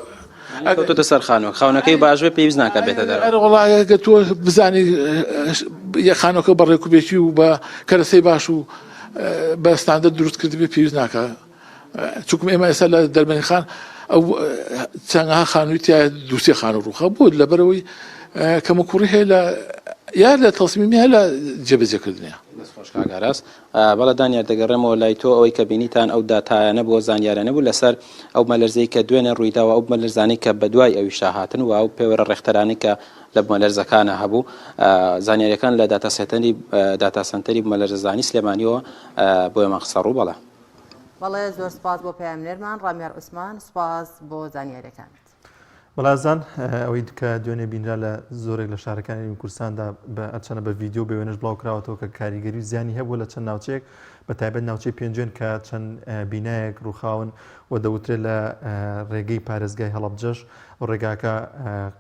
تۆ سەر خاونەکەی باشوێ پێویست ناکات بێتە دەرەوە وڵایەکە تۆ بزانی یە خانۆکە بە ڕێکوبێکی و بە کەرەسەی باش و بە ستاندەر دروست کردبێ پێویست ناکات چونکە ئێمە ئێستا لە دەربەنی خان ئەو چەندها خانووی تیا دووسێ خانە ڕووخە بوو لەبەرەوەی کەمە کوڕی هەیە لە یا لە تەڵسیمی هەیە لە جێبەجێکردنیە کاگاراس بەڵە دانیار دەگەڕێمەوە لای تۆ ئەوەی کە بینیتان ئەو داتایانە بۆ زانیارانە بوو لەسەر ئەو مەلەرزەی کە دوێنێ ڕوویداوە ئەو مەلەرزانەی کە بەدوای ئەوی شاهاتن و ئەو پێوەرە ڕێختەرانی کە لە مەلەرزەکانە هەبوو زانیاریەکان لە داتاسەنتەری مەلەرزەزانی سلێمانیەوە بۆ ئێمە قسەڕوو بەڵێ بەڵێ زۆر سپاس بۆ پەیامنێرمان ڕامیار عوسمان سپاس بۆ زانیاریەکانت بەڵازان ئەوەی کە دوێنێ بینرا لە زۆرێک لە شارەکانی کوردستاندا ئەچەنە بە ڤیددیو بە وێنش بڵاو کراوەتەوە کە کاریگەری و زیانی هەبوو لە چەند ناوچەیەک بە تایبەت ناوچەی پێنجێن کە چەند بینایەک ڕووخاون و دەوترێت لە ڕێگەی پارێزگای هەڵەبجەش و ڕێگاکە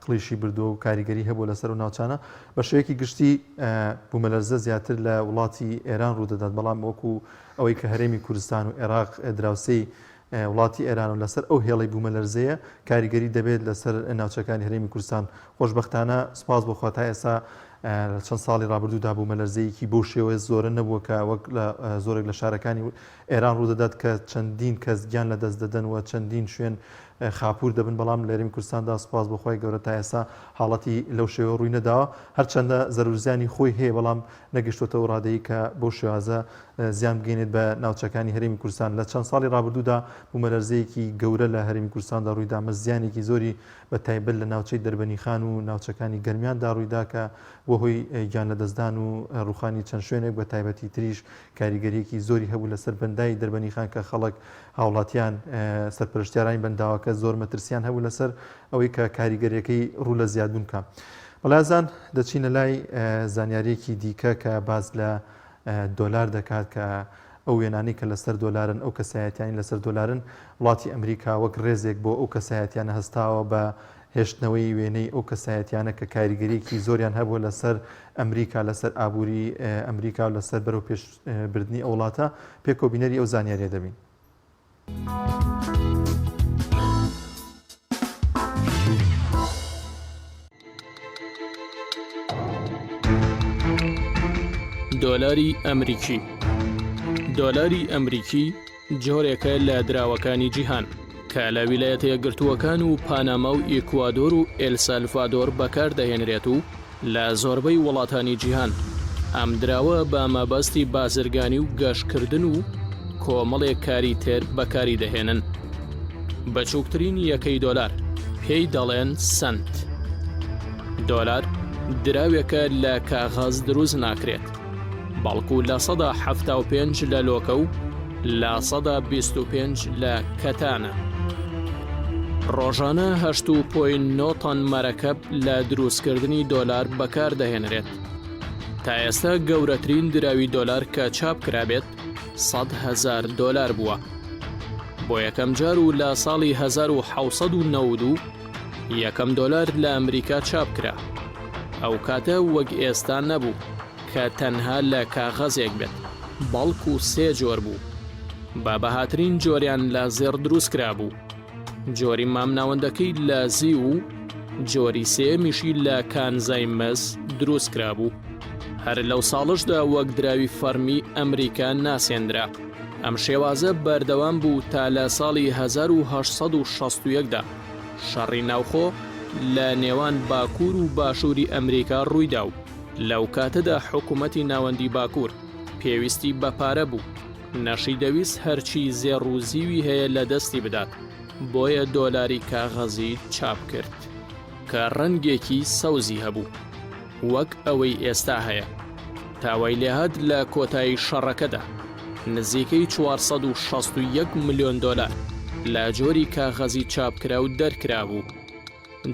قلیشی بردووە و کاریگەری هەبوو لەسەر و ناوچانە بە شێوەیەکی گشتی بوومەلەرزە زیاتر لە وڵاتی ئێران ڕوودەدات بەڵام وەکو ئەوەی کە هەرێمی کوردستان و عێراق دراوسەی وڵاتی ئێران و لەسەر ئەو هێڵی بوومەلەرزەیە کاریگەری دەبێت لەسەر ناوچەکانی هەرێمی کوردستان خۆشبەختانە سپاس بۆ خۆتا ئێستا چەند ساڵی ڕابردوودا بوومەلەرزەیەکی بۆ شێوەیە زۆرە نەبووە کە وەک لە زۆرێک لە شارەکانی ئێران ڕوودەدات کە چەندین کەس گیان لە دەست دەدەن و چەندین شوێن خاپور دەبن بەڵام لە هەرێمی کوردستاندا سپاس بۆخۆی گەورە تا ئێستا حاڵەتی لەو شێوە ڕووی نەداوە هەرچەندە زەرورزیانی خۆی هەیە بەڵام نەگەشتوتەوە ڕادەیە کە بۆ شێوازە زیان بگەێنێت بە ناوچەکانی هەرێمی کوردستان لە چەند ساڵی ڕابردوودا بوومەلەرزەیەکی گەورە لە هەرێمی کوردستاندا ڕوویدا مە زیانێکی زۆری بە تایبەت لە ناوچەی دەربەنی خان و ناوچەکانی گەرمیاندا ڕوویدا کە بۆ هۆی گیان لەدەستدان و ڕوخانی چەند شوێنێک بە تایبەتی تریش کاریگەریەکی زۆری هەبوو لەسەر بەندای دەربەنی خان کە خەڵک هاوڵاتیان سەرپەرشتیارانی بەنداوەکە زۆر مەترسیان هەبوو لەسەر ئەوەی کە کاریگەریەکەی ڕوو لە زیادبوون کە بەڵازان دەچینە لای زانیاریەکی دیکە کە باز لە دۆلار دەکات کە ئەو وێنانی کە لەسەر دۆلارن ئەو کەسایەتیانی لەسەر دۆلارن وڵاتی ئەمریکا وەک ڕێزێک بۆ ئەو کەسایەتیانە هەستاوە بە هێشتنەوەی وێنەی ئەو کەسایەتیانە کە کاریگەریەکی زۆریان هەبووە لەسەر ئەمریکا لەسەر ئابووری ئەمریکا و لەسەر بەرەو پێشبردننی ئەو وڵاتە پێکۆبینەری ئەو زانیاریە دەبین. دۆلاری ئەمریکی دۆلاری ئەمریکی جۆرێکە لە دراوەکانی جیهان کە لە ویلایەتە یەکگرتووەکان و پاناما و ئیکوادۆر و ئێلسالڤادۆر بەکاردەهێنرێت و لە زۆربەی وڵاتانی جیهان ئەم دراوە بە مەبەستی بازرگانی و گەشتکردن و کۆمەڵێک کاری تر بەکاری دەهێنن. بەچووکترین یەکەی دۆلار پێی دەڵێن سنت. دۆلار دراوێکە لە کاغاز دروست ناکرێت بەڵکو لە 175 لە لۆکە و لە 125 لە کەتانە. ڕۆژانە 8.9 تۆن مەرەکەب لە دروستکردنی دۆلار بەکار دەهێنرێت. تا ئێستا گەورەترین دراوی دۆلار کە چاپ کرابێت 100,000 دۆلار بووە. بۆ یەکەم جار و لە ساڵی 1992 یەکەم دۆلار لە ئەمریکا چاپ کرا. ئەو کاتە وەک ئێستا نەبوو کە تەنها لە کاغەزێک بێت، بەڵکو 3 جۆر بوو. با بەهاترین جۆریان لە زێڕ دروست کرا بوو. جۆری مامناوەندەکەی لە زی و جۆری سێمیشی لە کانزای مەس دروست کرا بوو. هەر لەو ساڵشدا وەک دراوی فەرمی ئەمریکا ناسێندرا. ئەم شێوازە بەردەوام بوو تا لە ساڵی 1861دا شەڕی ناوخۆ لە نێوان باکوور و باشووری ئەمریکا ڕوویدا و لەو کاتەدا حکوومەتی ناوەندی باکوور پێویستی بە پارە بوو. نەشی دەویست هەرچی زێڕ و زیوی هەیە لە دەستی بدات، بۆیە دۆلاری کاغەزی چاپ کرد کە ڕەنگێکی سەوزی هەبوو وەک ئەوەی ئێستا هەیە. تاوای لێهات لە کۆتایی شەڕەکەدا نزیکەی 461 ملیۆن دۆلار لە جۆری کاغەزی چاپکرا و دەرکرا بوو.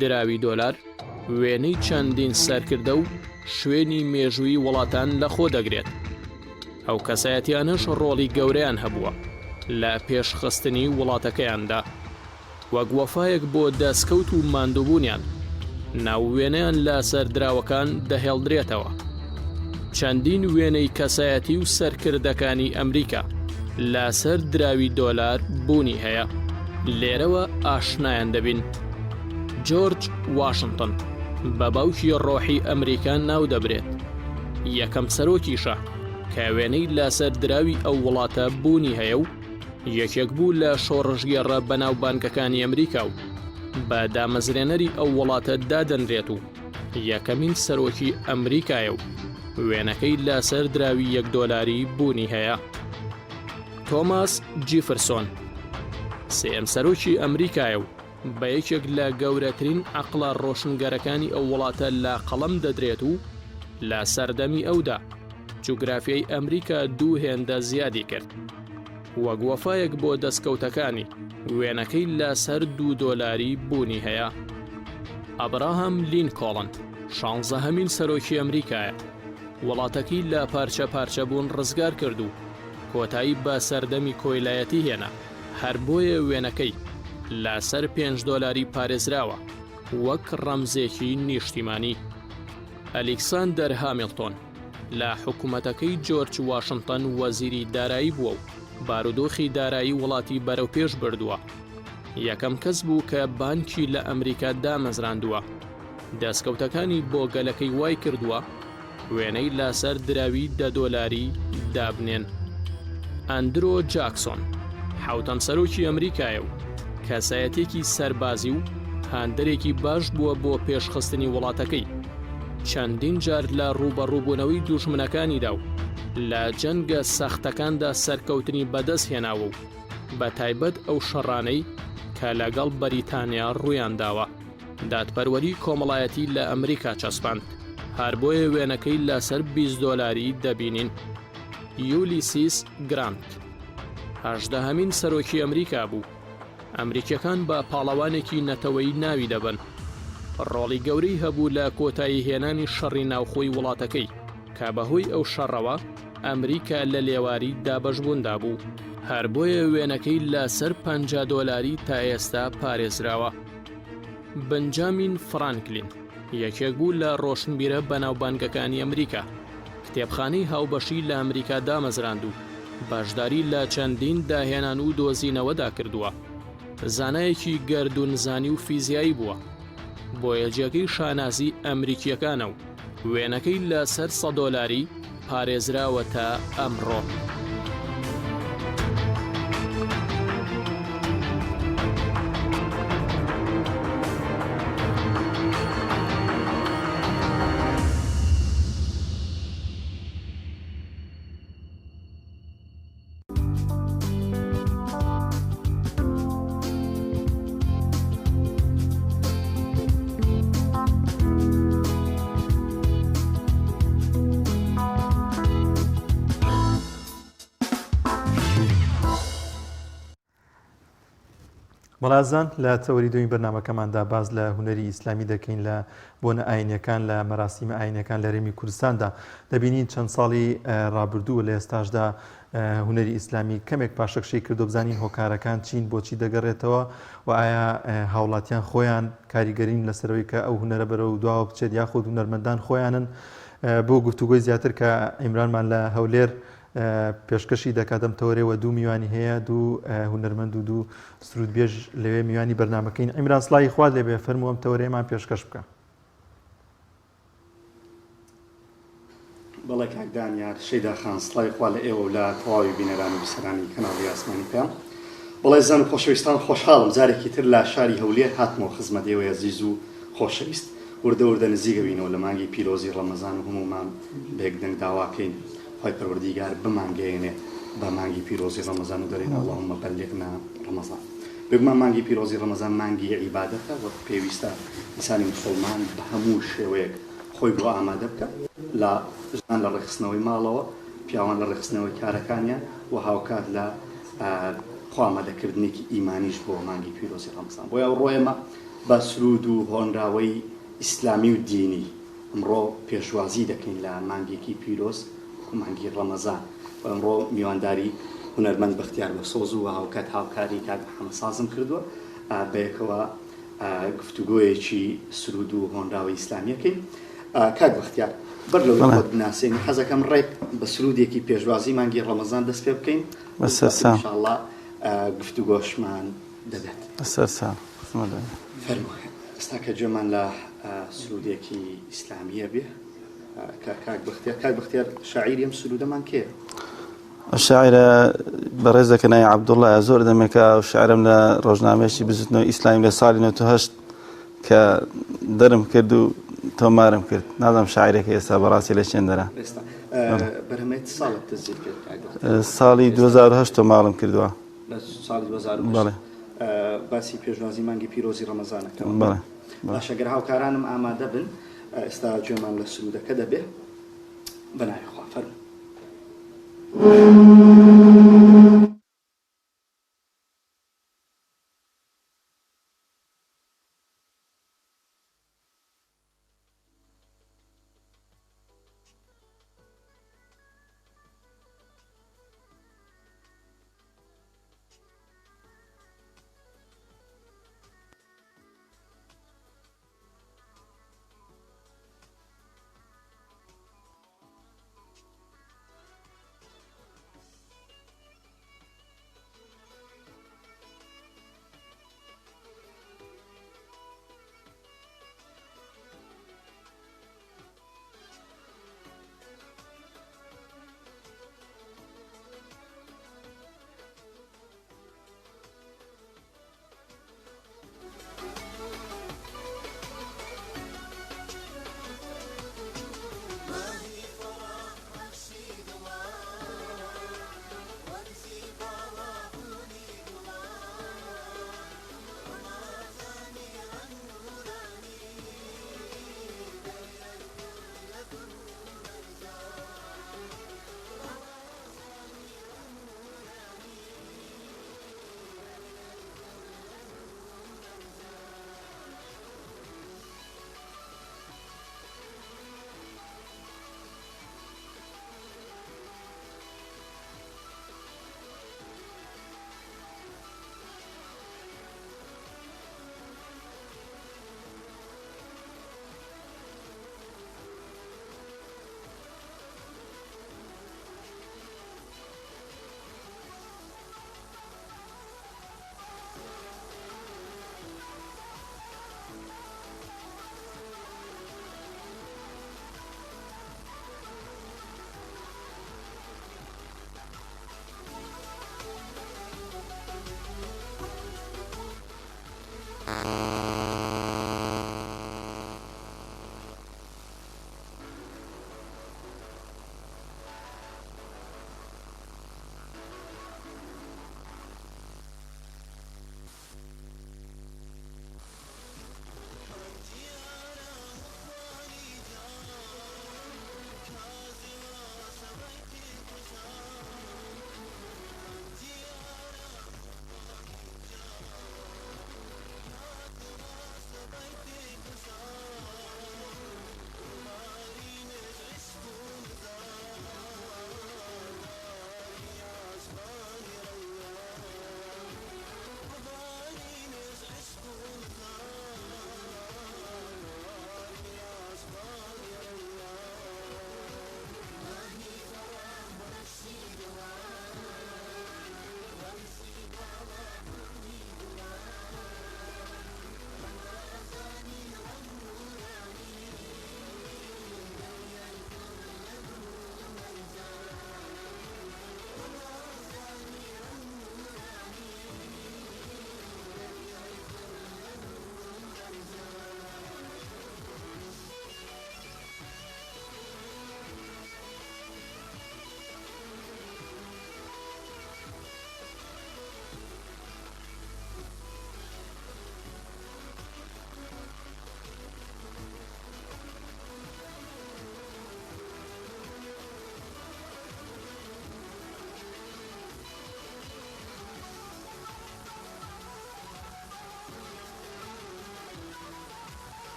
دراوی دۆلار وێنەی چەندین سەرکردە و شوێنی مێژووی وڵاتان لەخۆ دەگرێت. ئەو کەسایەتیانش ڕۆڵی گەورەیان هەبووە لە پێشخستنی وڵاتەکەیاندا، وەک وەفایەک بۆ دەستکەوت و ماندووبوونیان ناووێنەیان لە سەردراوەکان دەهێڵدرێتەوە. چەندین وێنەی کەسایەتی و سەرکردەکانی ئەمریکا لەسەر دراوی دۆلار بوونی هەیە. لێرەوە ئاشنایان دەبین. جۆرج واشنتن بە باوکی ڕۆحی ئەمریکان ناو دەبرێت. یەکەم سەرۆکیشە کە وێنەی لەسەر دراوی ئەو وڵاتە بوونی هەیە و یەکێک بوو لە شۆڕژگێڕە بەناوبانکەکانی ئەمریکا و بە دامەزرێنەری ئەو وڵاتە دادەنرێت و یەکەمین سەرۆکی ئەمریکایە و وێنەکەی لەسەر دراوی 1 دۆلاری بوونی هەیە. تۆماس جیفرسۆن سێم سەرۆکی ئەمریکایە و بە یەکێک لە گەورەترین عەقڵە ڕۆشنگەرەکانی ئەو وڵاتە لە قەڵەم دەدرێت و لە سەردەمی ئەودا جوگرافیای ئەمریکا 2 هێندە زیادی کرد. وەک وەفایەک بۆ دەستکەوتەکانی وێنەکەی لەسەر 2 دۆلاری بوونی هەیە. ئەبراهام لینکۆڵن 16هەمین سەرۆکی ئەمریکایە. وڵاتەکەی لە پارچە پارچە بوون ڕزگار کرد و کۆتایی بە سەردەمی کۆیلایەتی هێنا. هەر بۆیە وێنەکەی لەسەر 5 دۆلاری پارێزراوە وەک ڕەمزێکی نیشتیمانی. ئەلێکساندەر هامیلتۆن لە حکوومەتەکەی جۆرج واشنتن وەزیری دارایی بووە و بارودۆخی دارایی وڵاتی بەرەوپێش بردووە. یەکەم کەس بوو کە بانکی لە ئەمریکا دامەزراندووە. دەستکەوتەکانی بۆ گەلەکەی وای کردووە وێنەی لەسەر دراوی 10 دۆلاری دابنێن. ئەندرۆ جاکسۆن حوتەم سەرۆکی ئەمریکایە و کەسایەتێکی سەربازی و هاندەرێکی باش بووە بۆ پێشخستنی وڵاتەکەی. چەندین جار لە ڕوبەڕووبوونەوەی دوژمنەکانیدا و لە جەنگە سەختەکاندا سەرکەوتنی بەدەست هێناوە و بە تایبەت ئەو شەڕانەی کە لەگەڵ بەریتانیا ڕوویان داوە. دادپەروەری کۆمەڵایەتی لە ئەمریکا چەسپاند. هەر بۆیە وێنەکەی لەسەر 20 دۆلاری دەبینین. یولیسیس گرانت 18هەمین سەرۆکی ئەمریکا بوو. ئەمریکیەکان بە پاڵەوانێکی نەتەوەیی ناوی دەبن. ڕۆڵی گەورەی هەبوو لە کۆتایی هێنانی شەڕی ناوخۆی وڵاتەکەی کە بەهۆی ئەو شەڕەوە ئەمریکا لە لێواری دابەشبووندا بوو. هەر بۆیە وێنەکەی لەسەر 50 دۆلاری تا ئێستا پارێزراوە. بنجامین فرانکلین یەکێک بوو لە ڕۆشنبیرە بەناوبانگەکانی ئەمریکا. کتێبخانەی هاوبەشی لە ئەمریکا دامەزراند و باشداری لە چەندین داهێنان و دۆزینەوەدا کردووە. زانایەکی گەردوونزانی و فیزیایی بووە. بۆیەجێگەی شانازی ئەمریکیەکانە و وێنەکەی لەسەر 100 دۆلاری پارێزراوە تا ئەمڕۆ. مەڵازان لە تەوەری دوین بەرنامەکەماندا باز لە هونەری ئیسلامی دەکەین لە بۆنە ئاینەکان لە مەراسیمە ئاینەکان لە هەرێمی کوردستاندا دەبینین چەند ساڵی ڕابردووە لە ئێستاشدا هونەری ئیسلامی کەمێک پاشەکشەی کردو بزانین هۆکارەکان چین بۆچی دەگەڕێتەوە و ئایا هاوڵاتیان خۆیان کاریگەرین لەسەرەوەی کە ئەو هونەرە بەرەو دواوە بچێت یاخود هونەرمەندان خۆیانن بۆ گفتوگۆی زیاتر کە ئیمرانمان لە هەولێر پێشکەشی دەکاتم تەوەرەوە 2 میوانی هەیە 2 هونەرمەند و 2 سرودبێژ لەوێ میوانی بەرنمەکەین ئیمران سڵای خوارد لێبێ فەرمووەم تەوەرەیەمان پێشکەش بکە. بەڵێ کاک دانیار شەیدا خان سڵای خوا لە ئێوە و لە تەواوی بینەران و بیسەرانی کەناڵی ئاسمانی پێم. بەڵێ زان و خۆشەویستان خۆشحاڵم جارێکی تر لە شاری هەولێر هاتمەوە خزمەت ئێوە عەزیز و خۆشەویست وردە وردە نزیکەبینەوە لە مانگی پیرۆزی ڕەمەزان و هەمومان بێکدەنگ داواکەین خۆی پەروەردیگار بمانگەیەنێ بە مانگی پیرۆزی ڕەمەزان و دەرێن اللهم بەلغنا ڕەمەزان. بگومان مانگی پیرۆزی ڕەمەزان مانگی عیبادەتە وەک پێویستە ئینسانی موسڵمان بە هەموو شێوەیەک خۆی بۆ ئامادە بکە لە ژان لە ڕێخستنەوەی ماڵەوە پیاوان لە ڕێخستنەوەی کارەکانیان و هاوکات لە خۆئامادەکردنێکی ئیمانیش بۆ مانگی پیرۆزی ڕەمەزان. بۆیە ڕۆیەمە بە سرود و هۆنراوەی ئیسلامی و دینی ئەمڕۆ پێشوازی دەکەین لە مانگێکی پیرۆز مانگی ڕەمەزان و ئەمڕۆ میوانداری هونەرمەند بەختیار بەسۆز و هاوکات هاوکاری کاک محەممەد سازم کردووە بەیەکەوە گفتوگۆیەکی سرود و هۆنراوی ئیسلامیەکەین. کاک بەختیار بەر لەوەی خۆت بناسێنی حەزەکەم ڕێک بە سرودێکی پێشوازی مانگی ڕەمەزان دەست پێ بکەین ئینشاءڵڵا گفتوگۆشمان دەبێت. فەرموویە ئێستا کە گوێمان لە سرودێکی ئیسلامیە بێ کاک بەختیار شاعیری ئەم سرودەمان کێیە؟ شاعرە بەڕێز دەکەنای عەبدوڵڵا زۆر دەمێکە و شاعرم لە ڕۆژنامەیەکی بزوتنەوەی ئیسلامی لە ساڵی 1970 کە دەرم کرد و تۆمارم کرد نازانم شاعرێکە ئێستا بەڕاستی لە چێندەرە بەرهەمەیەت ساڵت تەزییر کرد ساڵی 2008 تۆماڵم کردووە ساڵی 2008 باسی پێشوازی مانگی پیرۆزی ڕەمەزانەکەەوە باشەگەر هاوکارانم ئامادە بن ئێستا گوێمان لە سرودەکە دەبێ بەناوی خوا فەرموو.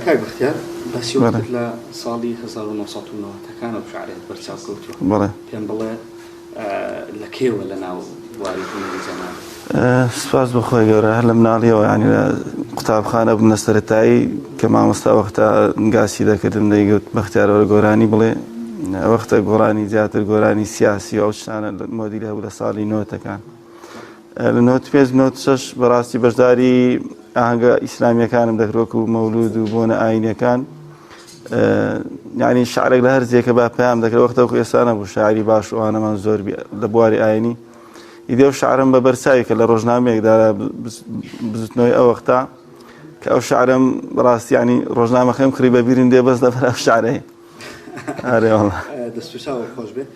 کاک بەختیار بەسی وەکت لە ساڵی 1990 و شعرێت بەرچاو کەوتووە پێم بڵێ لە کێوە لە ناو بواری هونەری زەمان. سپاس بەخۆی گەورە هەر لە مناڵیەوە ینی لە قوتابخانە بووم لە سەرەتایی کە مامۆستا وەختە گاسی دەکردم دەیگوت بەختیارەوە گۆرانی بڵێ وەختە گۆڕانی زیاتر گۆرانی سیاسی ئەو شتانە مۆدیل هەبوو لە ساڵی نۆتەکان. لە 95-96 بەڕاستی بەشداری ئاهەنگە ئیسلامیەکانم دەکرۆک و مەولود و بۆنە ئاینەکان یعنی شعرێک لە هەر جێکە با پەیام دەکرێت وەختەوە ئێستا نەبوو شاعری باش و ئانەمان زۆر لە بواری ئاینی ئیدێ و شعرم بە بەرچاوی کە لە ڕۆژنامەیەکدا بزوتنەوەی ئەو وەختە کە ئەو شعرم بەڕاستی ینی ڕۆژنامەکەم کڕی بە بیرم دێ بەس لەبەر ئەو شعرەیە. ئارێ وەڵڵا دەستوشاوە خۆش بێت.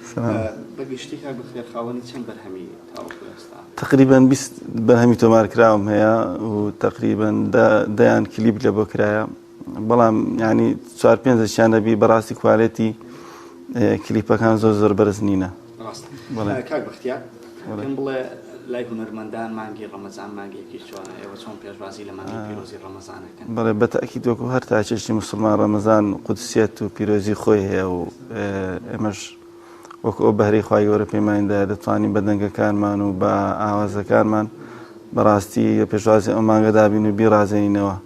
بەگشتی کاک بەختیار خاوەنی چەند بەرهەمی تاوەکو ئێستا؟ تقریبا 20 بەرهەمی تۆمارکراوم هەیە و تقریبا دەیان کلیپ لە بۆ کرایە بەڵام ینی 4-5 دەبی بەڕاستی کوالێتی کلیپەکان زۆر بەرز نینە. کاک بەختیار پێم بڵێ لای هونەرمەندان مانگی ڕەمەزان مانگێکی چۆنە ئێوە چۆن پێشوازی لە مانگی پیرۆزی ڕەمەزانەکەن؟ بەڵێ بەتەئکید وەکو هەر تاچێشتی موسڵمان ڕەمەزان قودسیەت و پیرۆزی خۆی هەیە و ئێمەش وەکو ئەو بەهرەی خوای گەورە پەیمانیدا دەتوانین بە دەنگەکانمان و بە ئاوازەکانمان بەڕاستی پێشوازی ئەو مانگە دابین و بیڕازێنینەوە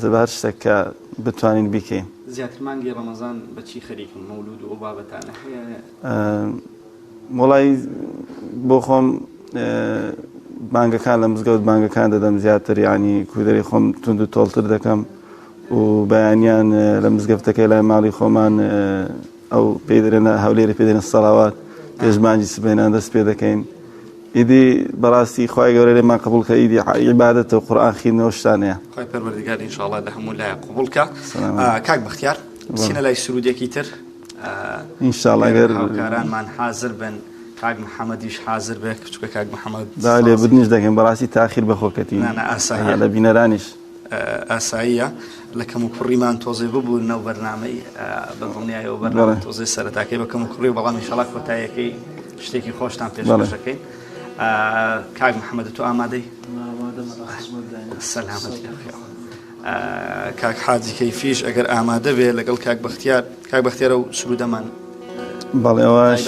زەبار شتێک کە بتوانین بیکەین. زیاتر مانگی ڕەمەزان بەچی خەریکن مەولود و ئەو بابەتانە هەیە؟ وڵی بۆ خۆم بانگەکان لە مزگەوت بانگەکان دەدەم زیاتر ینی کودەری خۆم تونند و تۆڵتر دەکەم و بەیانیان لە مزگەفتەکەی لای ماڵی خۆمان ئەو پێی دەرێنە هەولێرە پێ دێنە سەڵاوات پێشمانجی سبەینان دەست پێ دەکەین. ئیدی بەڕاستی خوای گەورە لێمان قبول کە ئیدی عیبادەتە و قورئان خوێندنەوە شتانەیە. خوای پەروەردگار ئینشاءڵڵا لە هەموو لایە قبول کە. کاک بەختیار بچینە لای سرودێکی تر ئینشاءڵڵا ئەگەر هاوکارانمان حازر بن کاک محەممەدیش حازر بێ کچکە کاک محەممەد دا لێ بدنیش دەکەین بەڕاستی تاخیر بەخۆکەتی لە بینەرانیش ئاساییە لە کەم و کوڕیمان تۆزێ ببوو نەو بەرنامەی بەڵنیایەوە بەرنامە تۆزێ سەرەتاکەی بە کەم و کوڕی بەڵام ئینشاڵڵا کۆتاییەکەی شتێکی خۆشتان پێشکەشەکەین. کاک محەممەد تۆ ئامادەی؟ سەلامەتی کاک حاجی کەیفیش ئەگەر ئامادە بێ لەگەڵ کاک بەختیار کاک بەختیارە و سرودەمان بەڵێ ئەوەش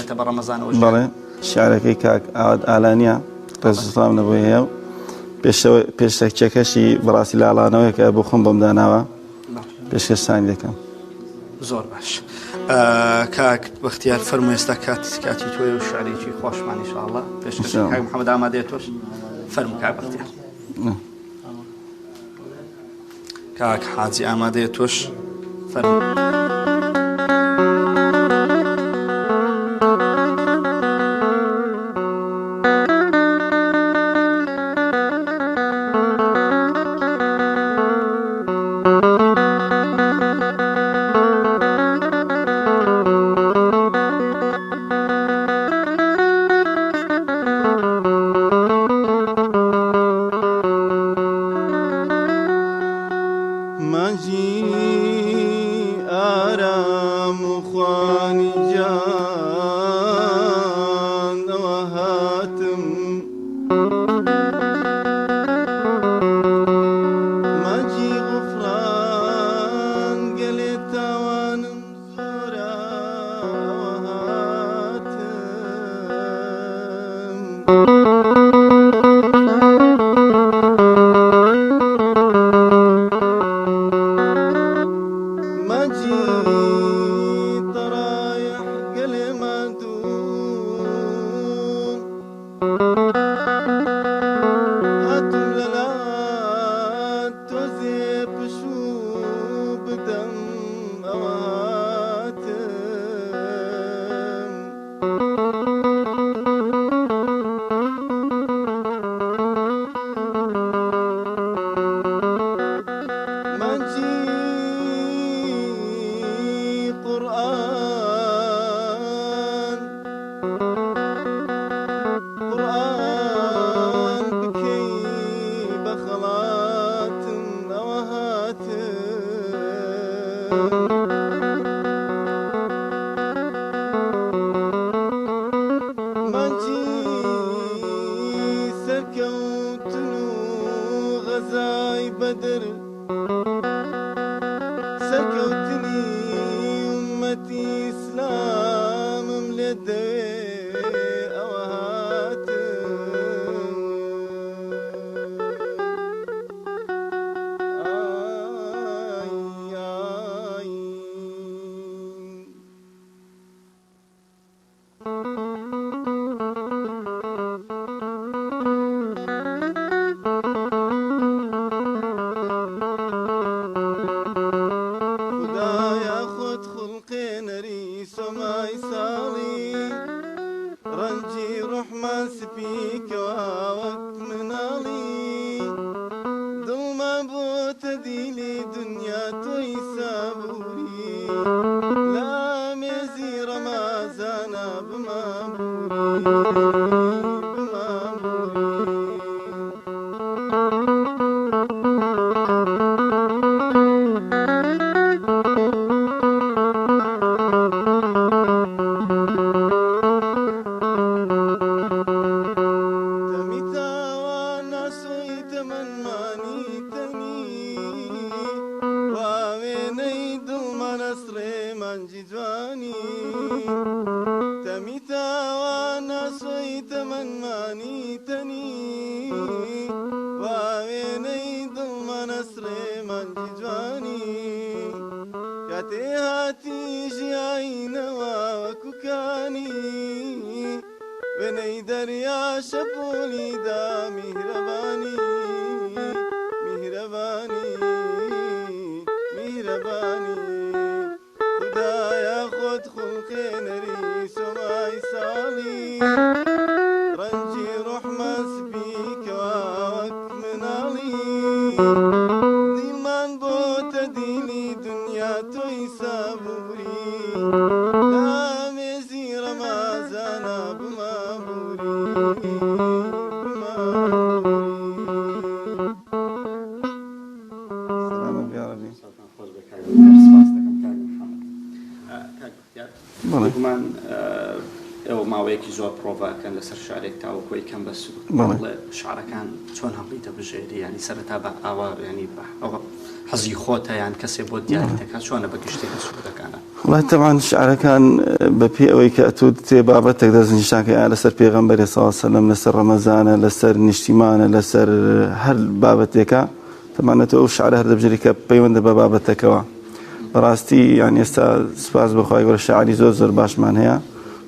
بەڵێ شعرەکەی کاک ئاواد ئالانیە ڕێزسڵام نەبووی هەیە و پێشتەکچەکەشی بەڕاستی لاڵانەوەی کە بۆ خۆم بۆم داناوە پێشکەشتانی دەکەم. زۆر باش کاک بەختیار فەرمووی ئێستا کاتی تۆیە و شعرێکی خۆشمان ئینشاءڵڵا پێشکەش کاک محەممەد ئامادەیە تۆش فەرموو کاک بەختیار. کاک حاجی ئامادەیە تۆش فەرموو. ماوەیەکی زۆر پرۆڤاکەن لەسەر شارێک تاوەکۆی کەم بەس شعرەکان چۆن هەڵیتە بژێری ینی سەرەتا بە ئاوا ینی ئەوە حەزی خۆتە یان کەسێ بۆ دیاریتەکە چۆنە بە گشتێکە سوودەکانە وڵای تەمان شعرەکان بەپێ ئەوەی کە ئەتوت تێ بابەتێک دەستنیشانکە یان لەسەر پێغەمبەری سەڵڵەهو عەلەیهی وسەلەم لەسەر ڕەمەزانە لەسەر نیشتیمانە لەسەر هەر بابەتێکە تەمانەتە ئەو شعرە هەر دەبژێری کە پەیوەندە بە بابەتەکەوە بەڕاستی یان ئێستا سوپاس بەخوای گەورە شاعری زۆر باشمان هەیە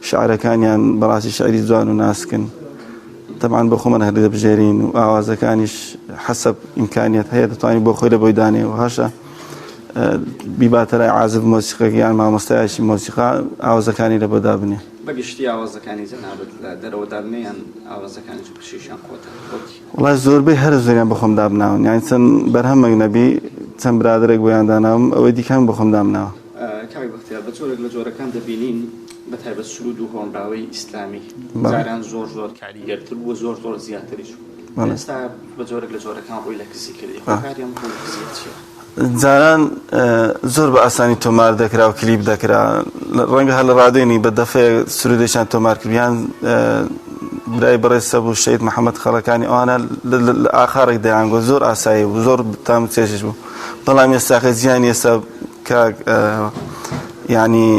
شعرەکانیان بەڕاستی شعری جوان و ناسکن تەمان بۆ خۆمان هەر دەبژێرین و ئاوازەکانیش حەسەب ئیمکانیەت هەیە دەتوانین بۆ خۆی لە بۆی دانێ و هاشە بیباتەرای عازف مۆسیقەکە یان مامۆستایەکی مۆسیقا ئاوازەکانی لە بۆ دابنێ بەگشتی ئاوازەکانی جەنابەت لە دەرەوە دابنێیان ئاوازەکانی پشیشان خۆتە وڵای زۆربەی هەر زۆریان بە خۆم دابناون یان چەند بەرهەمێک نەبی چەند برادێک بۆیان داناوم ئەوەی دیکەم بە خۆم دامناوە کاک بەختیار بە جۆرێک لە جۆرەکان دەبینین بەتایبەت سرود و هۆنراوەی ئیسلامی جاران زۆر کاریگەرتر بووە زۆر زیاتریش ئێستا بە جۆرێک لە جۆرەکان ڕووی لە کزی کردی خۆکاریان ڕووی لە کزیەت چییە؟ جاران زۆر بە ئاسانی تۆمار دەکرا و کلیپ دەکرا ڕەنگە هەر لە ڕادێنی بە دەفەیە سرودێکیان تۆمار کردیان برای بەڕێز سەبوو شەید محەممەد خەڵەکانی ئەوانە لە ئاخارێک دەیانگۆ زۆر ئاسایی بوو زۆر تام چێژش بوو بەڵام ئێستاکە زیانی ئێستا کاک ینی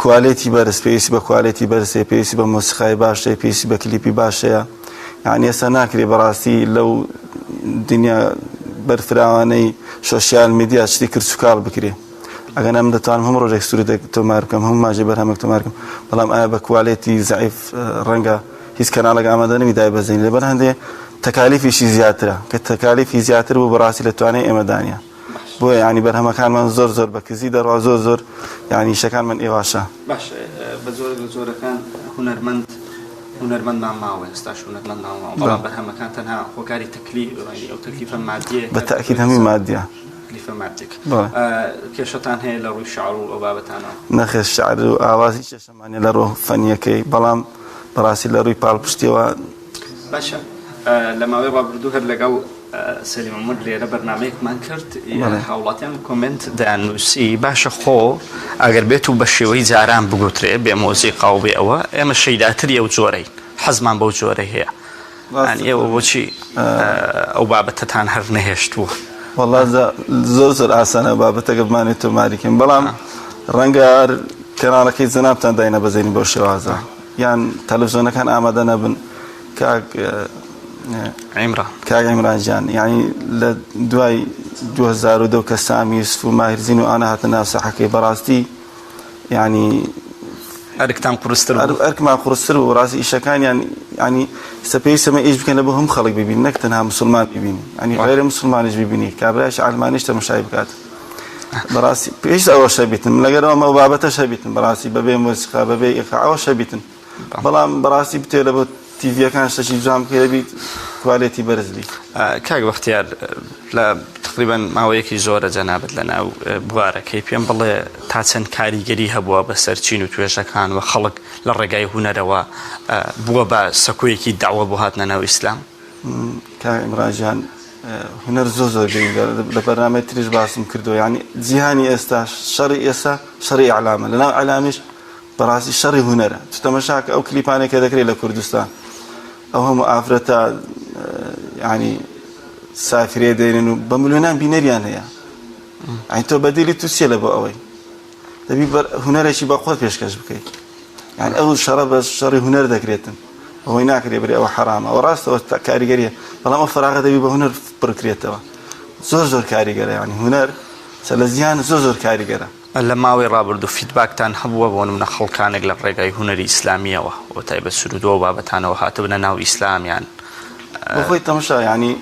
کوالێتی بەرز پێویستی بە کوالێتی بەرزێ پێویستی بە مۆسیقای باشەیە پێویستی بە کلیپی باشەیە یعنی ئێستا ناکرێ بەڕاستی لەو دنیا بەرفراوانەی سۆسیال میدیا شتی کرد و کاڵ بکرێ ئەگەر ئەم دەتوانم هەم ڕۆژێک سرودێک تۆمار بکەم هەموو ماژێ بەرهەمێک تۆمار بکەم بەڵام ئایا بە کوالێتی زەعیف ڕەنگە هیچ کەناڵێک ئامادە نەبی دای بەزین لەبەر هەندێ تەکالیفیشی زیاترە کە تەکالیفی زیاتر بوو بەڕاستی لە توانای ئێمەدانە بۆیە ینی بەرهەمەکانمان زۆر بە کزی دەڕوا زۆر ینی شەکانمان ئێواشە باش بە زۆر لە جۆرەکان هونەرمەندمان ماوە ئێستاش هونەرمەند ماوە بەڵام بەرهەمەکان تەنها خۆکاری ئەو تەکلیفە مادیە بەتەئکید هەمووی مادیە تەکلیفە مادیەک کێشەتان هەیە لە ڕووی شعر و ئەو بابەتانەوە نەخێر شعر و ئاوازی کێشەمانێ لە ڕۆ فەنیەکەی بەڵام بەڕاستی لە ڕووی پاڵپشتیەوە باشە لە ماوەی ڕابردوو هەر لەگەڵ سەلیمە مر لێرە بەرنامەیەکمان کرد هاوڵاتیان کۆمنت دایانووسی باشە خۆ ئەگەر بێت و بە شێوەی جاران بگوترێ بێ مۆزیقا و بێ ئەوە ئێمە شەیداتری ئەو جۆرەی حەزمان بەو جۆرە هەیە ئێوە بۆچی ئەو بابەتتان هەر نەهێشتووە والله زۆر ئاسانە بابەتەکە بمانێت تۆماریکەین بەڵام ڕەنگە کەناڵەکەی جەنابتان داینە بەزێنی بۆ شێوازە یان تەلەڤیزۆنەکان ئامادە نەبن کاک عیمرانجان یعنی لە دوای 2002 کە سامی یوسف و ماهرزین و ئانا هاتە ناو ساحەکەی بەڕاستی یعنی ئەرکتان قورستر ئەرکمان قورستر و ڕاستی ئیشەکانیان ینی سەپێی سەمە ئیش بکەن بۆ هەم خەڵک ببین نەک تەنها مسلمان ببینی ینی غیرە مسلمانیش ببینی کابرایش عالمانیش تەماشای بکات بەڕاستی پێش ئەوە شەبیتن لەگەرەوە ئەمە بابەتە شەبیتن بەڕاستی بەبێ مۆسیقا بەبێ ئیقاعەوە شەبیتن بەڵام بەڕاستی بتێ لە بۆ تیڤیەکان شتێکی جوان بکەی دەبیت کوالێتی بەرزبی کاک بەختیار لە تقریبا ماوەیەکی زۆرە جەنابەت لە ناو بوارەکەی پێم بڵێ تا چەند کاریگەری هەبووە بە سەرچین و توێژەکان و خەڵک لە ڕێگای هونەرەوە بووە بە سەکۆیەکی داوە بۆ هاتنە ناو ئیسلام کاک عیمرانجان هونەر زۆر گەورە لە بەرنامەی تریش باسم کردو یعنی جیهانی ئێستا شەڕی ئێستا شەڕی ئیعلامە لەناو ئیعلامیش بەڕاستی شەڕی هونەرە تەماشاکە ئەو کلیپانێکە دەکرێت لە کوردستان ئەو هەموو ئافرەتە ینی سافرێ دێنن و بە ملیۆنان بینەریان هەیە ئەین تۆ بەدیلی تووسیە لە بۆ ئەوەی دەبی هونەرێکی بە خۆت پێشکەش بکەیت یعنی ئەو شەڕە بە شەڕی هونەر دەکرێتن ئەوەی ناکرێ بێ ئەوە حرامە ئەوە ڕاستەوە کاریگەریە بەڵام ئەو فراغە دەبی بە هونەر پڕکرێتەوە زۆر کاریگەرە ینی هونەر لە زیان زۆر کاریگەرە لە ماوەی ڕابرد و فیدباکتان هەبووە بۆ منە خەڵکانێک لە ڕێگای هونەری ئیسلامیەوە بۆ تایبەت سرودەوە بابەتانەوە هاتبنە ناو ئیسلامیان بەخۆی تەماشا ینی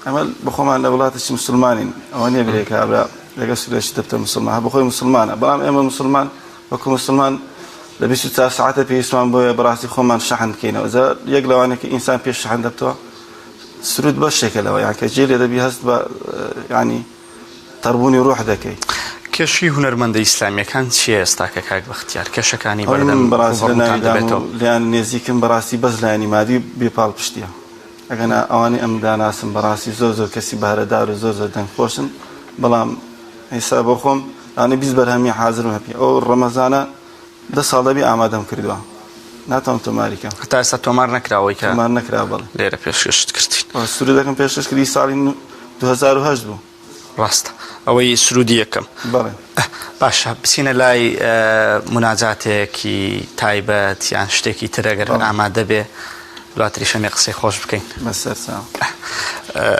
ئەمە بەخۆمان لە وڵاتێکی مسلمانین ئەوە نییە برێ کابرا لەگە سوودێکی دەبتە مسلمان بەخۆی مسلمانە بەڵام ئێمە مسلمان وەکو مسلمان لە 24 ساعتە پێویستمان بۆیە بەڕاستی خۆمان شەحن بکەینەوە جا یەک لەوانێکی ئینسان پێش شەحن دەبتەوە سرود بەشێکە لەوە یان کە جێ لێ دەبی هەست بە ینی تەربوونی ڕۆح دەکەی کێشی هونەرمەندە ئیسلامیەکان چیە ئێستا کە کاک بەختیار کێشەکانی بەردەم بەڕاستی لیان نێزیکم بەڕاستی بەس لایانی مادی بێپاڵ پشتیە ئەگەنا ئەوانی ئەم داناسم بەڕاستی زۆر کەسی بەهرەدار و زۆر دەنگخۆشن بەڵام ئێستا بۆ خۆم ئەنی 20 بەرهەمی حازرم هەپی ئەو ڕەمەزانە 10 ساڵ دەبی ئامادەم کردووە ناتوانم تۆماریکەم هەتا ئێستا تۆمار نەکراوەی کە تۆمار نەکرا بەڵێ لێرە پێشکەشت کردین سرودەکەم پێشکەش کردی ساڵی 2008 بوو ڕاستە ئەوەی سرودی یەکەم بەڵێ باشە بچینە لای مناجاتێکی تایبەت یان شتێکی ترەگەر ئامادە بێ دواتری شەمێ قسەی خۆش بکەین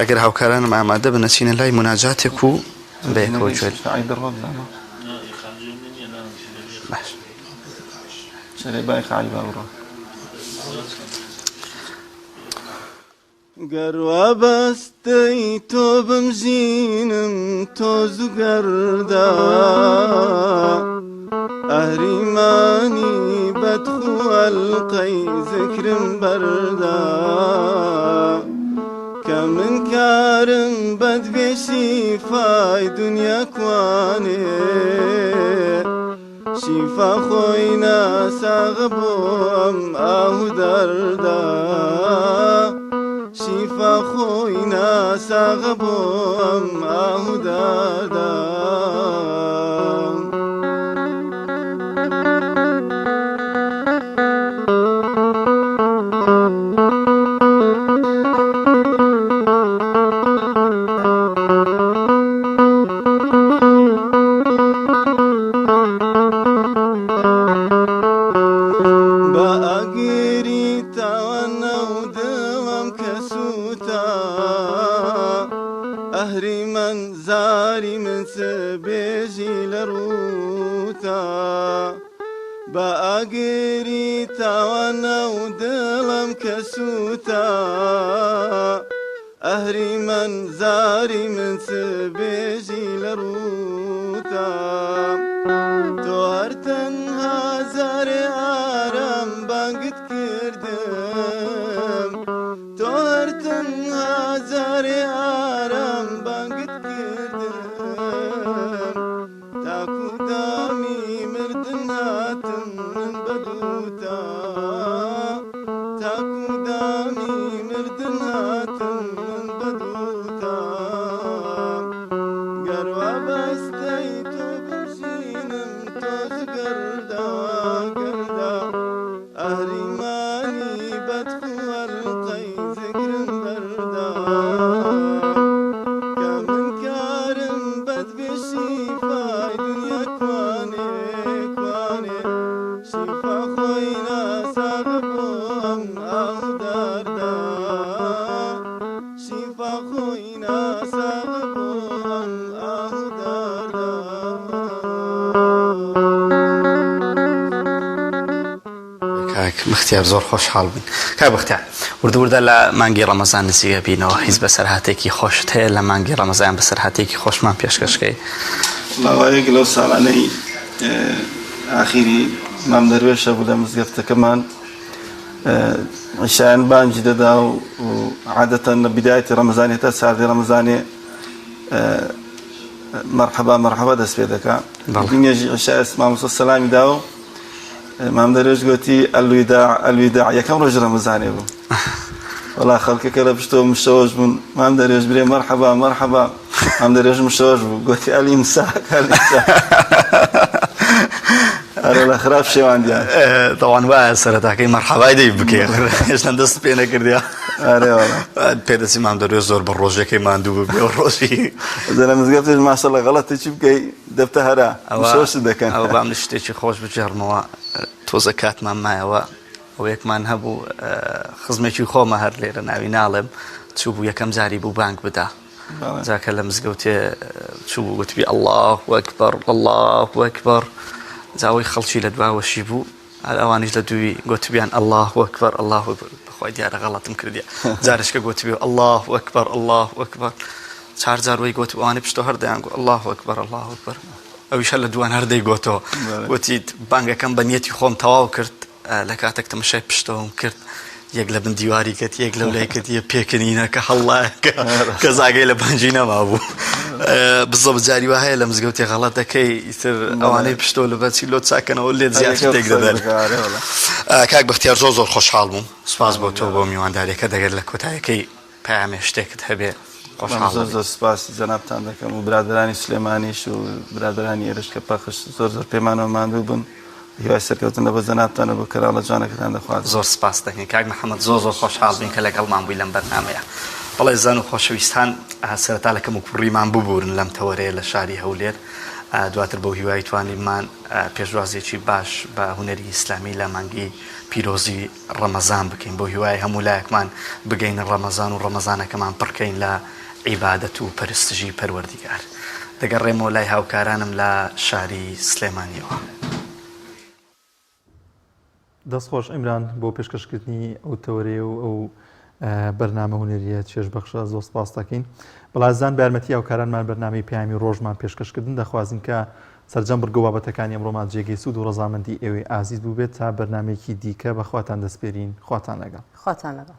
ئەگەر هاوکارانم ئامادە بنەچینە لای مناجاتێک و بەیەکەوە گوێ گەروە بەستەی تۆ بمژینم تۆز و گەردا ئەهریمانی بەدخو ئەلقەی زکرم بەردا کە من کارم بەدبێ شیفای دنیا کوانێ شیفا خۆی ناساغە بۆ ئەم ئاهو دەردا شیفا خۆی ناساغە بۆ ئەم ئاهو دەردا بە ئاگری تاوانە و دڵم کە سووتە ئەهریمەن زاری من بێژی لە ڕووتە تۆ هەر تەنها زارێ ئارام بانگت کردم تۆ هەر تەنها زارێ ئارام بانگت کردم تاکو دامی مردن هاتم من بەدووتە تاکو دامی مردن هاتم من بەدووتە بختیار زۆر خۆشحاڵ بووین کاک بختیار وردە لە مانگی ڕەمەزان نزیکە بینەوە هیچ بەسەرهاتێکی خۆشت هەیە لە مانگی ڕەمەزان بەسەرهاتێکی خۆشمان پێشکەشکەی ماوەیەک لەو ساڵانەی ئاخیری مام دەروێشە بوو لە مزگەفتەکەمان عیشایان بانگی دەدا و عادەتەن لە بیدایەتی ڕەمەزانێ تا ساردی ڕەمەزانێ مەرحەبا دەست پێ دەکا دنیێژی عیشای مامۆستا سەلامی دا و مام دەروێش گوتی ئەلویداع یەکەم ڕۆژ ڕەمەزانێ بوو وەڵا خەڵکەکە لە پشتەوە مشەوەش بوون مام دەروێش برێ مەرحەبا مام دەروێش مشەوەش بوو گوتی ئەلیمساک هەرە لە خراپ شێواندیان دەوان وایە سەرەتاکەی مەرحەبای دەی بکەی هێشتا دەست پێ نەکردیا پێدەچی مام دەروێت زۆر بە ڕۆژەکەی ماندوو بێ ڕۆژی لە مزگەفتش ماشەڵڵا غەڵەتێکی بکەی دەبتە هەرا شۆشت دەکەن ئەوە بام شتێکی خۆش بجێڕمەوە تۆزە کاتمان مایەوە ئەو یەکمان هەبوو خزمێکی خۆمە هەر لێرە ناوی ناڵێم چوو بوو یەکەم جاری بوو بانگ بدا جاکە لە مزگەوتێ چوو گوتبی الله ئەکبەر الله ئەکبەر جاوەی خەڵکی لە دواوەشی بوو ئەوانیش لە دووی گوتبیان الله ئەکبەر الله ئەکبەر بەخوای دیارە غەڵەتم کردیە جارشکە گوتبی الله ئەکبەر الله ئەکبەر چار جار وەی گوت ئەوانەی پشتۆ هەردەیان گوت الله ئەکبەر الله ئەکبەر ئەویش هەر لە دوان هەردەی گوتەوە گوتیت بانگەکەم بە نیەتی خۆم تەواو کرد لە کاتێک تەمەشای پشتەوەم کرد یەک لە بن دیواری کرد یەک لەو لای کرد یە پێکەنینە کە هەڵڵایەکە کە زاگەی لە بانجی نەما بوو بزۆ بجاری وە هەیە لە مزگەوتی غەڵەت دەکەی ئیتر ئەوانەی پشتۆ لە بەچی لۆ چاکەنەوە لێت زیاتر تێک دەدەن کاک بەختیار زۆر خۆشحاڵ بووم سپاس بۆ تۆ بۆ میوانداریەکە دەگەر لە کۆتاییەکەی پەیامێ شتێکت هەبێ زۆر سپاسی جەنابتان دەکەم و برادرانی سلێمانیش و برادرانی ئێرش کە پەخش زۆر پێمانەوە ماندوو بن هیوای سەرکەوتن لە بە جەنابتانە بۆ کەراڵە جوانەکەتان دەخوازم زۆر سپاس دەکەین کاک محەممەد زۆر خۆشحاڵ بین کە لەگەڵمان بووی لەم بەرنامەیە بەڵێ زان و خۆشەویستان سەرەتا لەکەم و کوڕیمان ببورن لەم تەوەرەیە لە شاری هەولێر دواتر بەو هیوای توانیمان پێشوازێکی باش بە هونەری ئیسلامی لە مانگی پیرۆزی ڕەمەزان بکەین بۆ هیوای هەموو لایەکمان بگەین ڕەمەزان و ڕەمەزانەکەمان پڕکەین لە عیبادەت و پەرستشی پەروەردیگار دەگەڕێمەوە لای هاوکارانم لە شاری سلێمانیەوە دەستخۆش ئیمران بۆ پێشکەشکردنی ئەو تەوەرێ و ئەو بەرنامە هونەریە چێژ بەخشە زۆر سپاس دەکەین بەڵازان بارمەتی هاوکارانمان بەرنامەی پەیامی ڕۆژمان پێشکەشکردن دەخوازین کە سەرجەم بڕگە بابەتەکانی ئەمڕۆمان جێگەی سوود و ڕەزامەندی ئێوەی ئازیز بوو بێت تا بەرنامێکی دیکە بەخواتان دەسپێرین خواتان لەگەڵ خواتان لەگەڵ